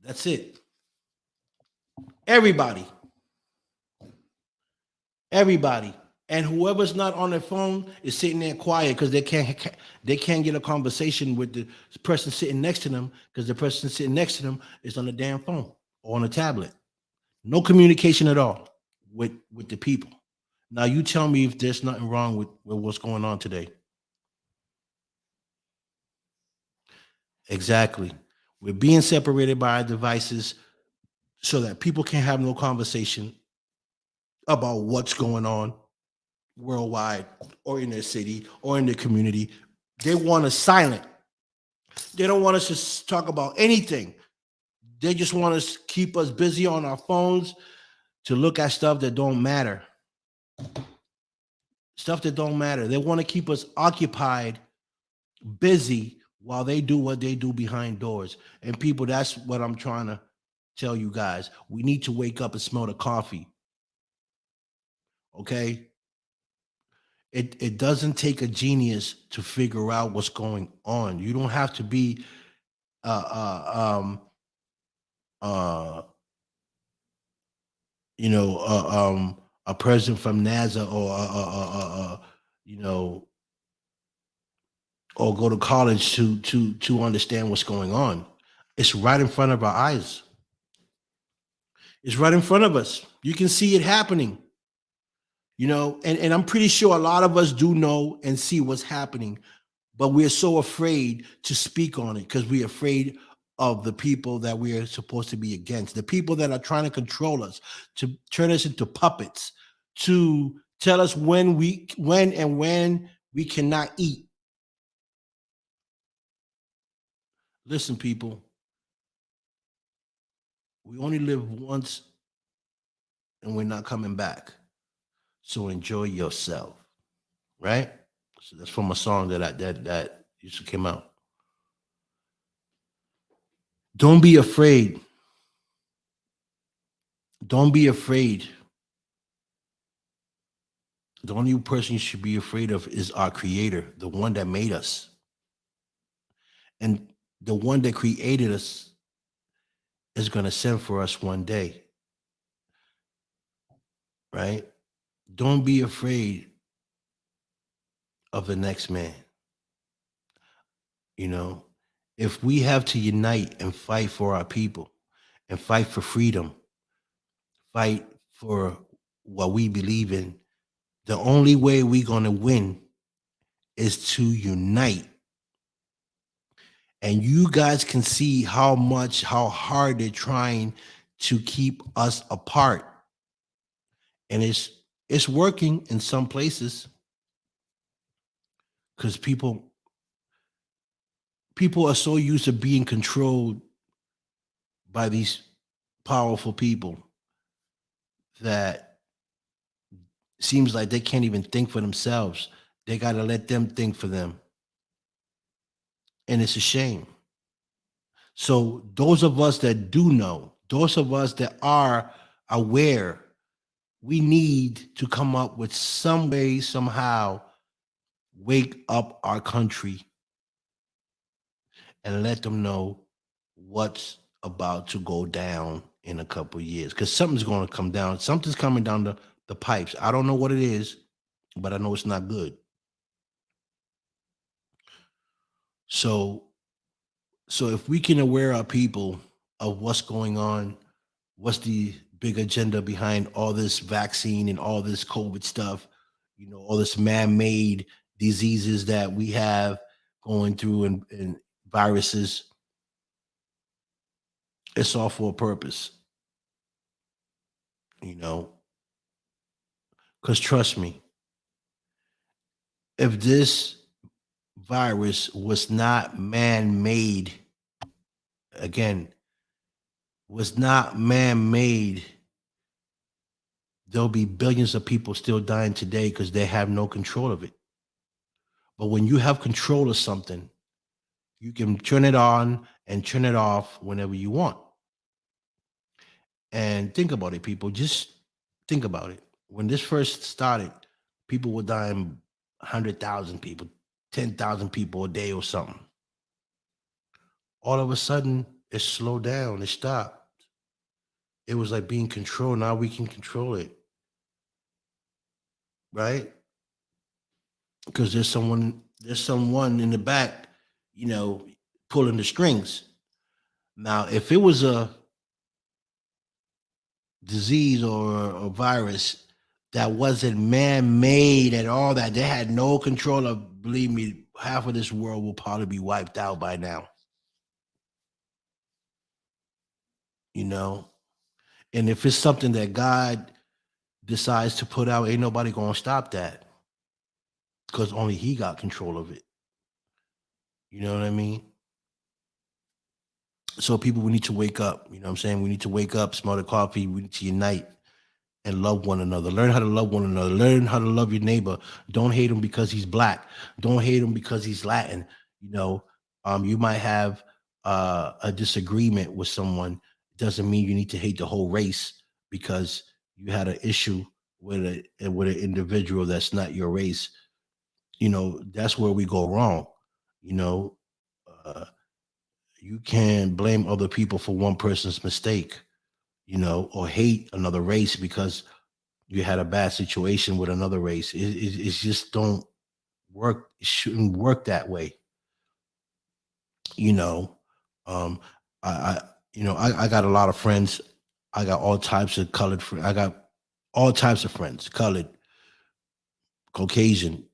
That's it. Everybody, everybody, and whoever's not on their phone is sitting there quiet because they can't get a conversation with the person sitting next to them because the person sitting next to them is on the damn phone or on a tablet. No communication at all with the people. Now you tell me if there's nothing wrong with what's going on today. Exactly. We're being separated by our devices so that people can't have no conversation about what's going on worldwide or in their city or in their community. They want us silent. They don't want us to talk about anything. They just want us to keep us busy on our phones to look at stuff that don't matter. Stuff that don't matter. They want to keep us occupied, busy while they do what they do behind doors. And people, that's what I'm trying to tell you guys. We need to wake up and smell the coffee. Okay? It doesn't take a genius to figure out what's going on. You don't have to be uh uh um uh a president from NASA or you know or go to college to understand what's going on. It's right in front of our eyes. It's right in front of us. You can see it happening. And I'm pretty sure a lot of us do know and see what's happening, but we're so afraid to speak on it because we're afraid of the people that we are supposed to be against, the people that are trying to control us, to turn us into puppets, to tell us when we cannot eat. Listen, people, we only live once and we're not coming back. So enjoy yourself, right? So that's from a song that used to came out. Don't be afraid. Don't be afraid. The only person you should be afraid of is our creator, the one that made us. And the one that created us is going to send for us one day, right? Don't be afraid of the next man. You know, if we have to unite and fight for our people and fight for freedom, fight for what we believe in, the only way we're going to win is to unite. And you guys can see how hard they're trying to keep us apart. And it's working in some places because people are so used to being controlled by these powerful people that seems like they can't even think for themselves. They got to let them think for them. And it's a shame. So those of us that do know, those of us that are aware, we need to come up with some way, somehow, wake up our country and let them know what's about to go down in a couple of years. Because something's going to come down. Something's coming down the pipes. I don't know what it is, but I know it's not good. So So if we can aware our people of what's going on, what's the big agenda behind all this vaccine and all this COVID stuff, all this man-made diseases that we have going through and viruses, it's all for a purpose, you know. Because trust me, if this virus was not man-made, again, was not man-made, there'll be billions of people still dying today because they have no control of it. But when you have control of something, you can turn it on and turn it off whenever you want. And think about it, people. Just think about it. When this first started, people were dying 100,000 people, 10,000 people a day or something. All of a sudden, it slowed down, it stopped. It was like being controlled. Now we can control it, right? Because there's someone in the back, you know, pulling the strings. Now, if it was a disease or a virus that wasn't man-made at all, that they had no control of, believe me, half of this world will probably be wiped out by now, you know. And if it's something that God decides to put out, ain't nobody gonna stop that because only He got control of it. You know what I mean? So people, we need to wake up. You know what I'm saying? We need to wake up, smell the coffee. We need to unite and love one another. Learn how to love one another. Learn how to love your neighbor. Don't hate him because he's black. Don't hate him because he's Latin. You know, you might have a disagreement with someone. Doesn't mean you need to hate the whole race because you had an issue with an individual that's not your race. That's where we go wrong. You know, uh, you can blame other people for one person's mistake. Or hate another race because you had a bad situation with another race. It just don't work. It shouldn't work that way. You know, um, I I got a lot of friends. I got all types of colored friends. I got all types of friends, colored, Caucasian,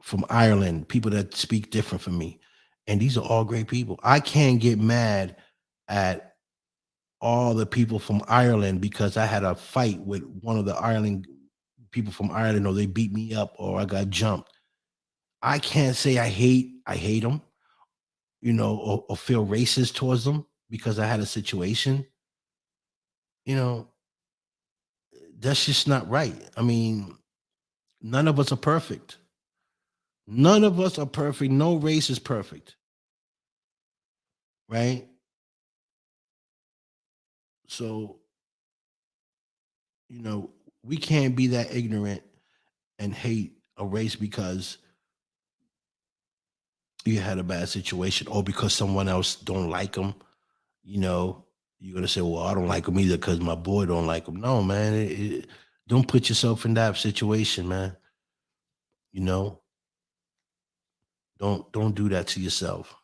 from Ireland, people that speak different from me. And these are all great people. I can't get mad at all the people from Ireland because I had a fight with one of the Ireland people from Ireland, or they beat me up, or I got jumped. I can't say I hate them, or feel racist towards them because I had a situation. You know, that's just not right. I mean, none of us are perfect. None of us are perfect. No race is perfect, right? So, you know, we can't be that ignorant and hate a race because you had a bad situation or because someone else don't like them. you know, you're gonna say, "Well, I don't like him either because my boy don't like him." No, man, don't put yourself in that situation, man. You know, don't do that to yourself.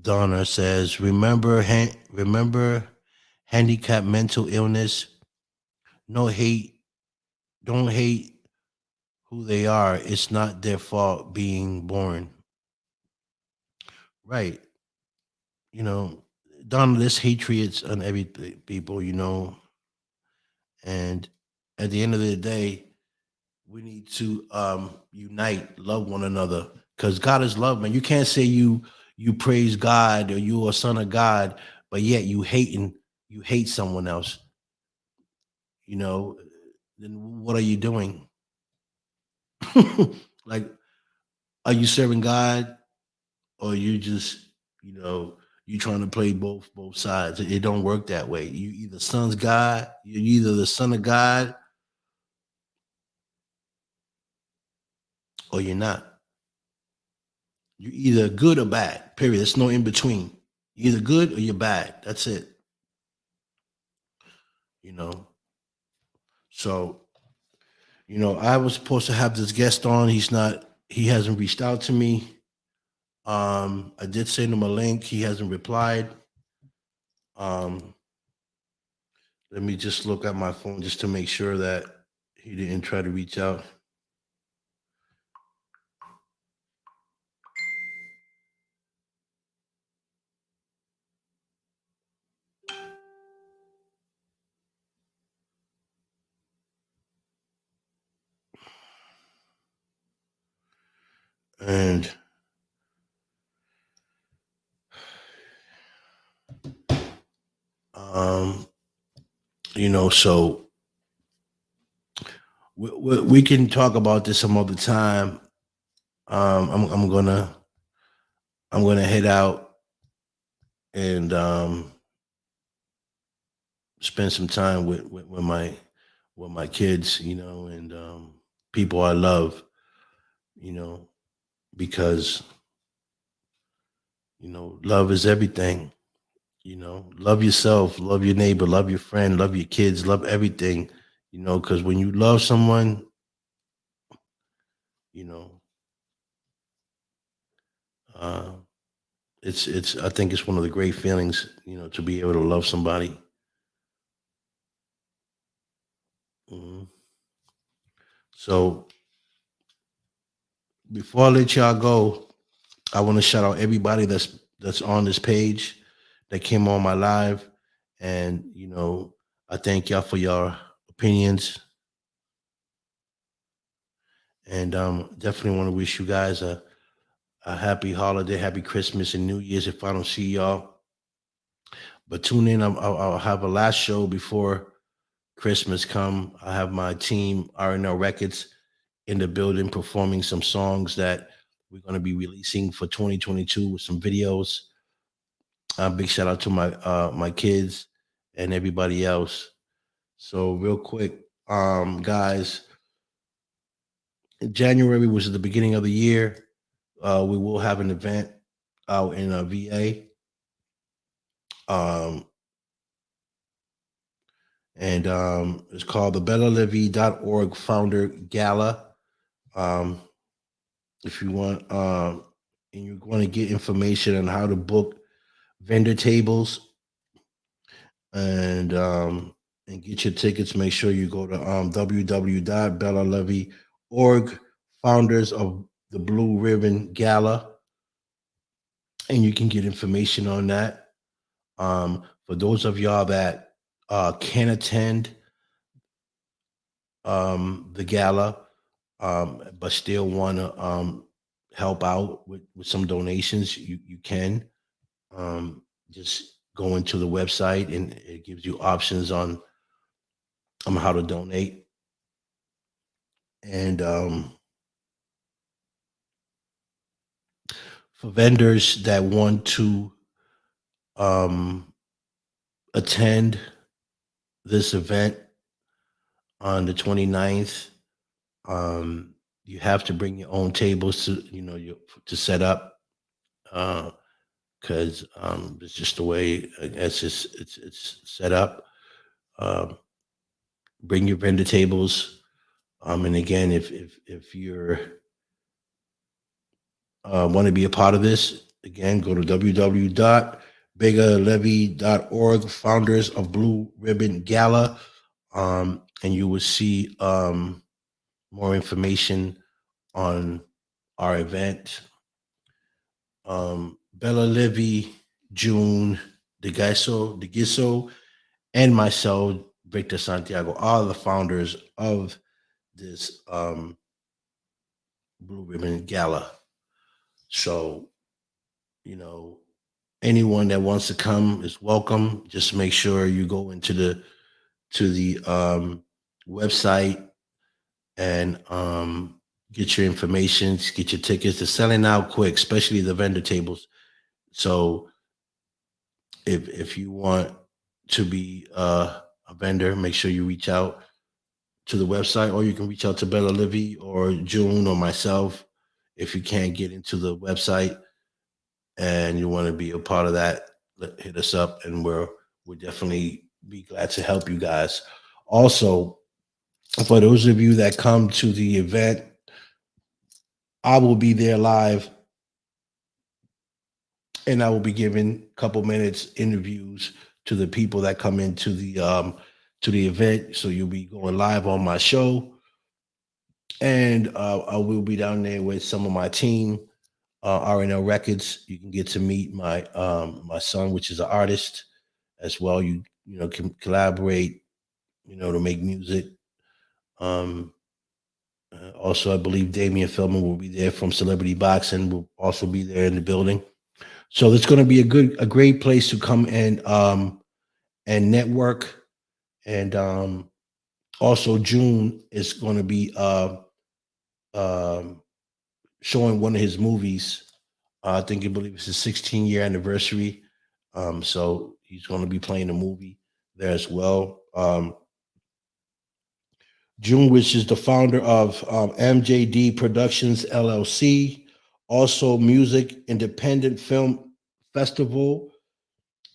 Donna says, remember, handicap, mental illness. No hate. Don't hate who they are. It's not their fault being born. Right. You know, Donna, there's hatreds on every people. And at the end of the day, we need to unite, love one another, because God is love, man. You can't say you praise God or you are a son of God, but yet you hate someone else. You know, then what are you doing? Like, are you serving God or you just you know you trying to play both sides? It don't work that way. You either son's God, you're either the son of God or you're not. You're either good or bad. Period. There's no in between. You're either good or you're bad. That's it. You know. So. I was supposed to have this guest on. He hasn't reached out to me. I did send him a link. He hasn't replied. Um, Let me just look at my phone just to make sure that he didn't try to reach out. And um, so we can talk about this some other time. I'm gonna head out and spend some time with my kids, and people I love, you know, because love is everything. Love yourself, love your neighbor, love your friend, love your kids, love everything. Because when you love someone, you know, uh, it's I think it's one of the great feelings, to be able to love somebody. Mhm. So before I let y'all go, I want to shout out everybody that's on this page that came on my live, and I thank y'all for your opinions, and definitely want to wish you guys a happy holiday, happy Christmas and New Year's if I don't see y'all. But tune in. I'll have a last show before Christmas come. I have my team R&L Records in the building performing some songs that we're going to be releasing for 2022 with some videos. Big shout out to my kids and everybody else. So real quick, guys, January was the beginning of the year. We will have an event out in VA. Um, and it's called the BellaLivy.org Founder Gala. Um, if you want, and you want to get information on how to book vendor tables and get your tickets, make sure you go to www.bellalevy.org, Founders of the Blue Ribbon Gala, and you can get information on that. For those of y'all that can attend the gala, but still want to help out with some donations, you can just go into the website and it gives you options on how to donate. And for vendors that want to um, attend this event on the 29th, you have to bring your own tables to set up. Because it's just the way I guess it's set up. Um, Bring your vendor tables. And again, if you're want to be a part of this, again, go to www.biggerlevy.org, Founders of Blue Ribbon Gala, and you will see more information on our event. Bella Livy, June, De Giso, and myself, Victor Santiago, are the founders of this Blue Ribbon Gala. So, you know, anyone that wants to come is welcome. Just make sure you go into the website and get your information, get your tickets. They're selling out quick, especially the vendor tables. So if you want to be a vendor, make sure you reach out to the website, or you can reach out to Bella Livy or June or myself if you can't get into the website and you want to be a part of that. Hit us up, and we'll definitely be glad to help you guys. Also, For those of you that come to the event, I will be there live, and I will be giving a couple minutes interviews to the people that come into to the event. So you'll be going live on my show, and I will be down there with some of my team, RNL Records. You can get to meet my son, which is an artist as well. You know can collaborate, to make music. Um, Also, I believe Damian Philman will be there from Celebrity Boxing. Will also be there in the building. So it's going to be a great place to come and network. And also, June is going to be um, showing one of his movies. I believe it's his 16-year anniversary. So he's going to be playing a movie there as well. June, which is the founder of MJD Productions LLC, also Music Independent Film Festival,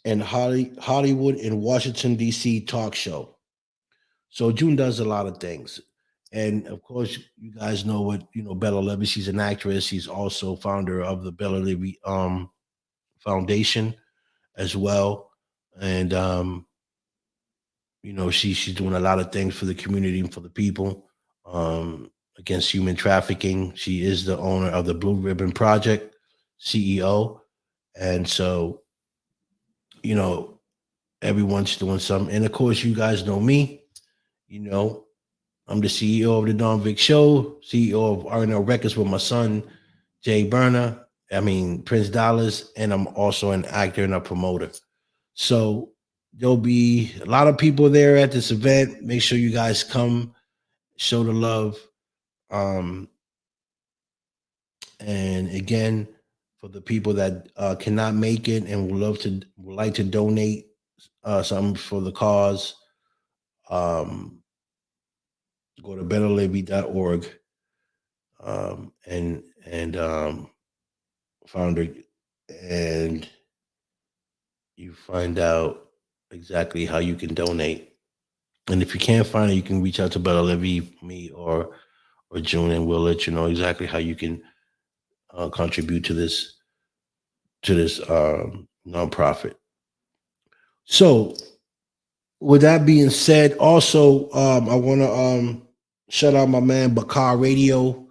and Hollywood in Washington, D.C. talk show. So June does a lot of things. And of course, you guys know Bella Levy. She's an actress. She's also founder of the Bella Levy Foundation as well. And she's doing a lot of things for the community and for the people, against human trafficking. She is the owner of the Blue Ribbon Project, CEO. And so, you know everyone's doing something. And of course, you guys know me. you know I'm the CEO of the Don Vic Show, CEO of RNL Records with my son Jay Berner, I mean Prince Dollars, and I'm also an actor and a promoter. So there'll be a lot of people there at this event. Make sure you guys come, show the love. Um, and again, for the people that cannot make it and would like to donate something for the cause, um, go to betterlivy.org, and founder, and you find out exactly how you can donate. And if you can't find it, you can reach out to Better Levy, me, or June, and we'll let you know exactly how you can contribute to this nonprofit. So, with that being said, also I want to shout out my man Bakar Radio.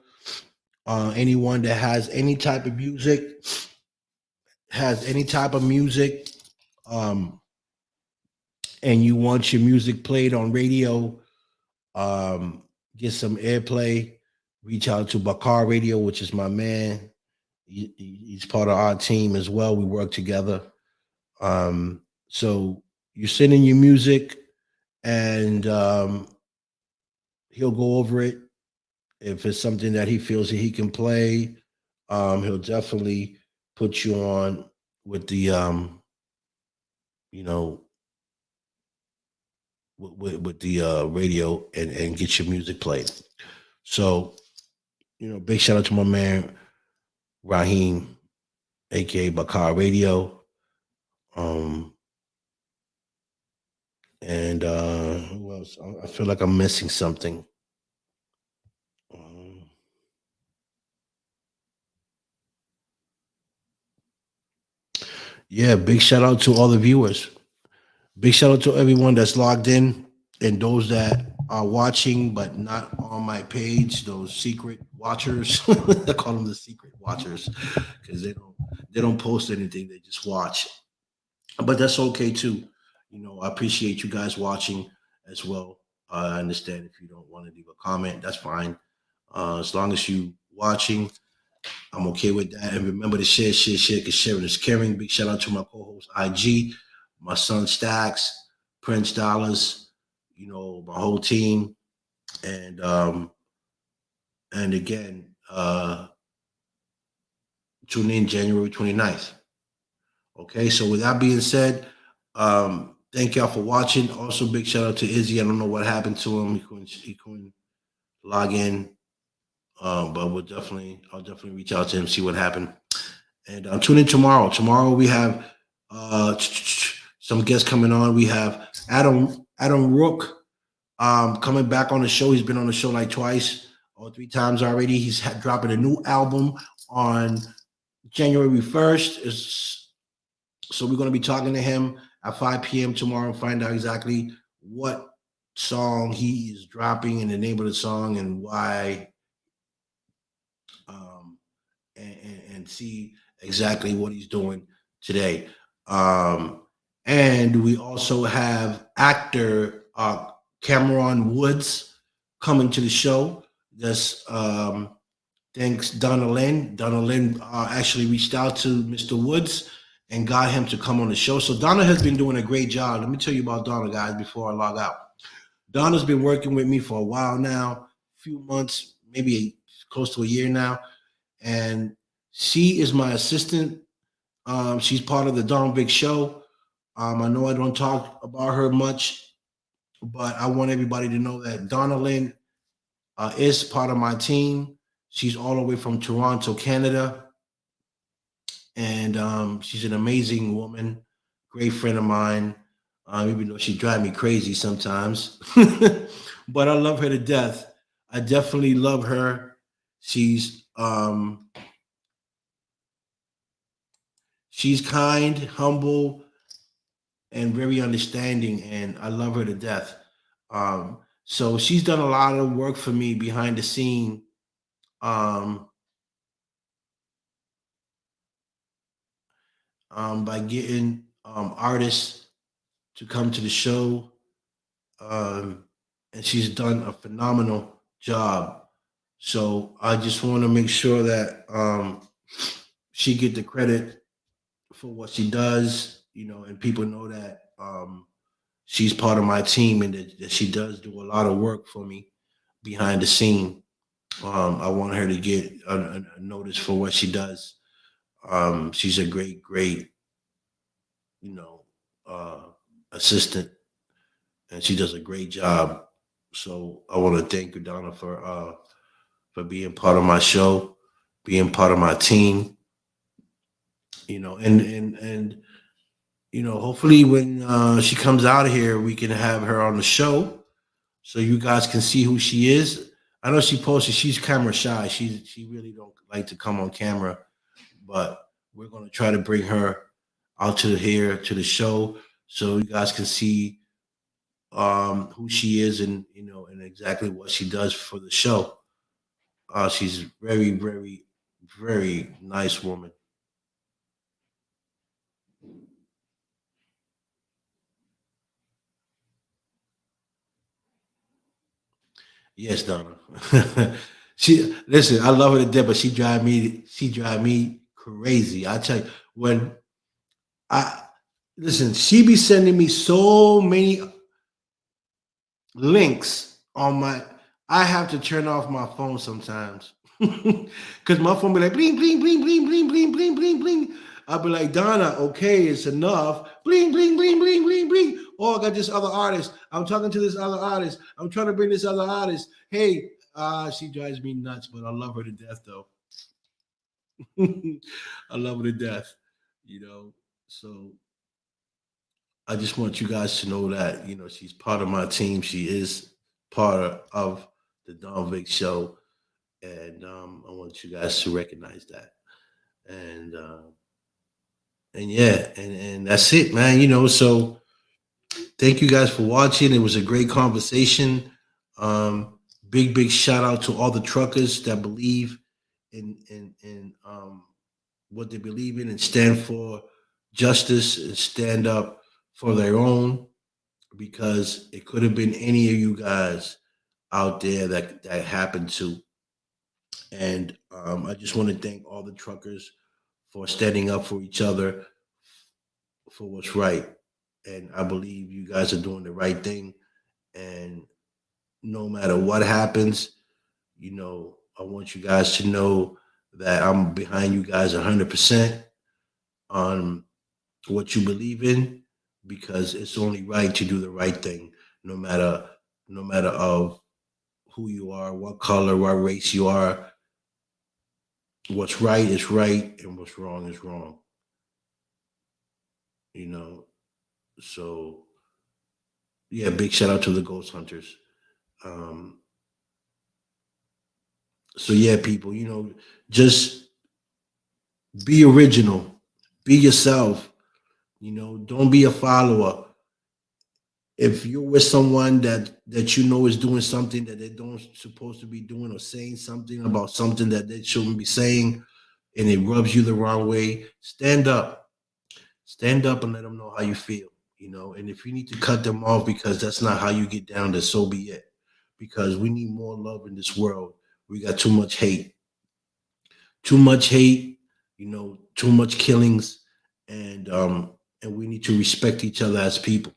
Anyone that has any type of music, um, and you want your music played on radio, um, get some airplay, reach out to Bakar Radio, which is my man. He's part of our team as well. We work together. So you send in your music, and he'll go over it. If it's something that he feels that he can play, he'll definitely put you on with the you know with the radio, and get your music played. So big shout out to my man Raheem, aka Bakar Radio. Um, and who else? I feel like I'm missing something. Um, yeah, big shout out to all the viewers. Big shout out to everyone that's logged in, and those that are watching but not on my page. Those secret watchers, I call them the secret watchers, because they don't post anything. They just watch. But that's okay too. I appreciate you guys watching as well. I understand if you don't want to leave a comment, that's fine. As long as you watching, I'm okay with that. And remember to share, because sharing is caring. Big shout out to my co-host IG, my son Stacks, Prince Dollars, my whole team. And again, tune in January 29th. Okay, so with that being said, thank y'all for watching. Also, big shout out to Izzy. I don't know what happened to him. He couldn't log in. But I'll definitely reach out to him, see what happened. And tune in tomorrow. Tomorrow we have some guests coming on. We have Adam Rook, Coming back on the show. He's been on the show like twice or three times already. He's dropping a new album on January 1st. So we're going to be talking to him at 5 p.m. tomorrow and find out exactly what song he is dropping and the name of the song and why, um, and see exactly what he's doing today. Um, and we also have actor Cameron Woods coming to the show. That's thanks Donna Lynn. Donna Lynn actually reached out to Mr. Woods and got him to come on the show. So Donna has been doing a great job. Let me tell you about Donna, guys, before I log out. Donna's been working with me for a while now, a few months, maybe close to a year now, and she is my assistant. She's part of the Don Big Show. I know I don't talk about her much, but I want everybody to know that Donna Lynn is part of my team. She's all the way from Toronto, Canada, and she's an amazing woman, great friend of mine. Even though she drives me crazy sometimes, but I love her to death. I definitely love her. She's she's kind, humble, and very understanding, and I love her to death. So she's done a lot of work for me behind the scene. Um, by getting artists to come to the show, um, and she's done a phenomenal job. So I just want to make sure that she get the credit for what she does, and people know that she's part of my team and that she does do a lot of work for me behind the scene. I want her to get a notice for what she does. She's a great, you know, uh, assistant, and she does a great job. So I want to thank you, Donna, for being part of my show, being part of my team. And hopefully when she comes out of here, we can have her on the show so you guys can see who she is. I know she posted she's camera shy. She really don't like to come on camera, but we're gonna try to bring her out to here to the show so you guys can see who she is and exactly what she does for the show. She's very nice woman. Yes, Donna. She listen. I love her to death, but she drive me crazy. I tell you, when I listen, she be sending me so many links on my. I have to turn off my phone sometimes because my phone be like bling bling bling bling bling bling bling bling bling. I'll be like Donna, okay, it's enough. Bling bling bling bling bling bling. Oh, I got this other artist. I'm talking to this other artist. I'm trying to bring this other artist. Hey, she drives me nuts, but I love her to death though. I love her to death. You know, so I just want you guys to know that she's part of my team. She is part of the Don Vic show, and I want you guys to recognize that. And yeah, and that's it, man. So thank you guys for watching. It was a great conversation. Big shout out to all the truckers that believe in what they believe in and stand for justice and stand up for their own, because it could have been any of you guys out there that happened to. And I just want to thank all the truckers for standing up for each other for what's right. And I believe you guys are doing the right thing. And no matter what happens, I want you guys to know that I'm behind you guys 100% on what you believe in, because it's only right to do the right thing, no matter of who you are, what color, what race you are. What's right is right, and what's wrong is wrong. You know. So yeah, big shout out to the Ghost Hunters. Um, so yeah, people, just be original, be yourself. Don't be a follower. If you're with someone that is doing something that they don't supposed to be doing, or saying something about something that they shouldn't be saying, and it rubs you the wrong way, stand up and let them know how you feel. And if you need to cut them off because that's not how you get down, then so be it. Because we need more love in this world. We got too much hate, too much killings, and we need to respect each other as people,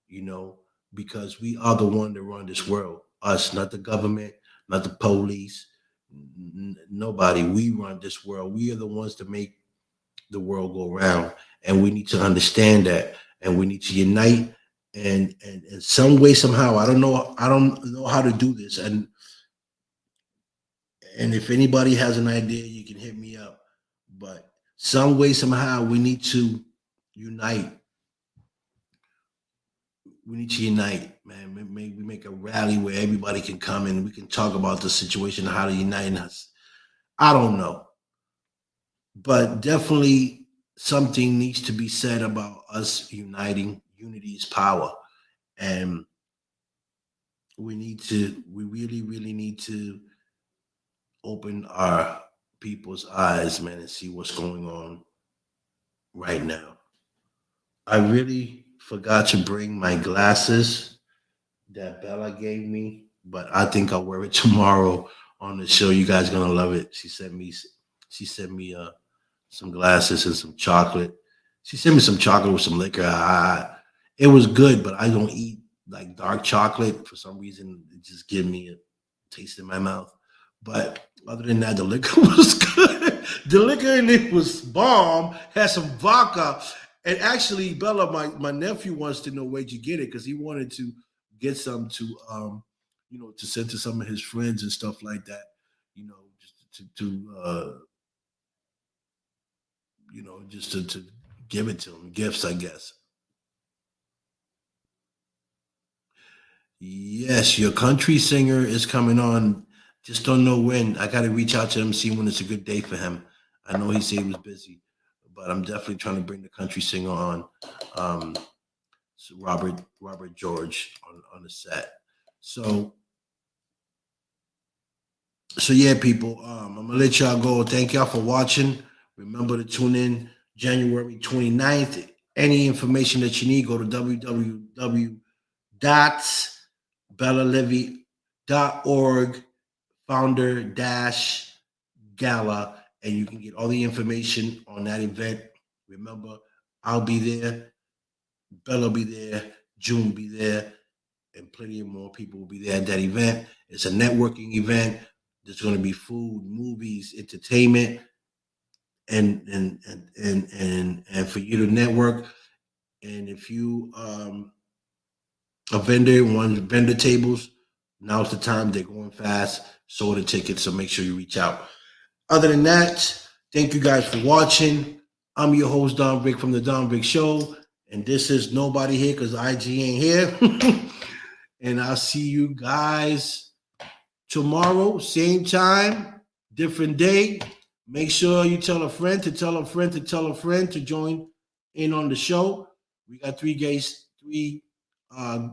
you know, because we are the one that run this world. Us, not the government, not the police, nobody. We run this world. We are the ones that make the world go round, and we need to understand that, and we need to unite. And in some way, somehow, I don't know how to do this, and if anybody has an idea, you can hit me up. But some way, somehow, unite. We need to unite, man. Maybe make a rally where everybody can come and we can talk about the situation, how to unite us. I don't know, but definitely something needs to be said about us uniting. Unity is power, and we really, really need to open our people's eyes, man, and see what's going on right now. I really forgot to bring my glasses that Bella gave me, but I think I'll wear it tomorrow on the show. You guys gonna love it. She sent me some glasses and some chocolate. She sent me some chocolate with some liquor. It was good, but I don't eat like dark chocolate for some reason. It just gives me a taste in my mouth. But other than that, the liquor was good. The liquor in it was bomb. Had some vodka, and actually, Bella, my nephew wants to know where'd you get it because he wanted to get some to send to some of his friends and stuff like that. Just to give it to him, gifts, I guess. Yes, your country singer is coming on. Just don't know when. I got to reach out to him, see when it's a good day for him. I know he said he was busy, but I'm definitely trying to bring the country singer on. Um, so Robert George on the set. So yeah, people. I'm gonna let y'all go. Thank y'all for watching. Remember to tune in January 29th. Any information that you need, go to www.bellalevy.org founder dash gala, and you can get all the information on that event. Remember, I'll be there, Bella will be there, June will be there, and plenty of more people will be there at that event. It's a networking event. There's going to be food, movies, entertainment, and for you to network. And if you a vendor wants vendor tables, now's the time. They're going fast. So are the tickets. So make sure you reach out. Other than that, thank you guys for watching. I'm your host Don Vic from the Don Vic Show, and this is nobody here because IG ain't here. And I'll see you guys tomorrow, same time, different day. Make sure you tell a friend to tell a friend to tell a friend to join in on the show. We got three uh,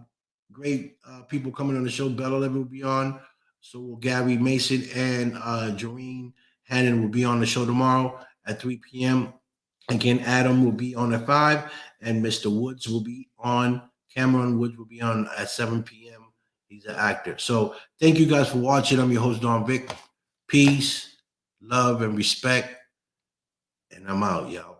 great people coming on the show. Bella Levy will be on. So will Gary Mason and Joreen Hannon will be on the show tomorrow at 3 p.m. Again, Adam will be on at 5, and Mr. Woods will be on. Cameron Woods will be on at 7 p.m. He's an actor. So thank you guys for watching. I'm your host, Don Vic. Peace, love, and respect. And I'm out, y'all.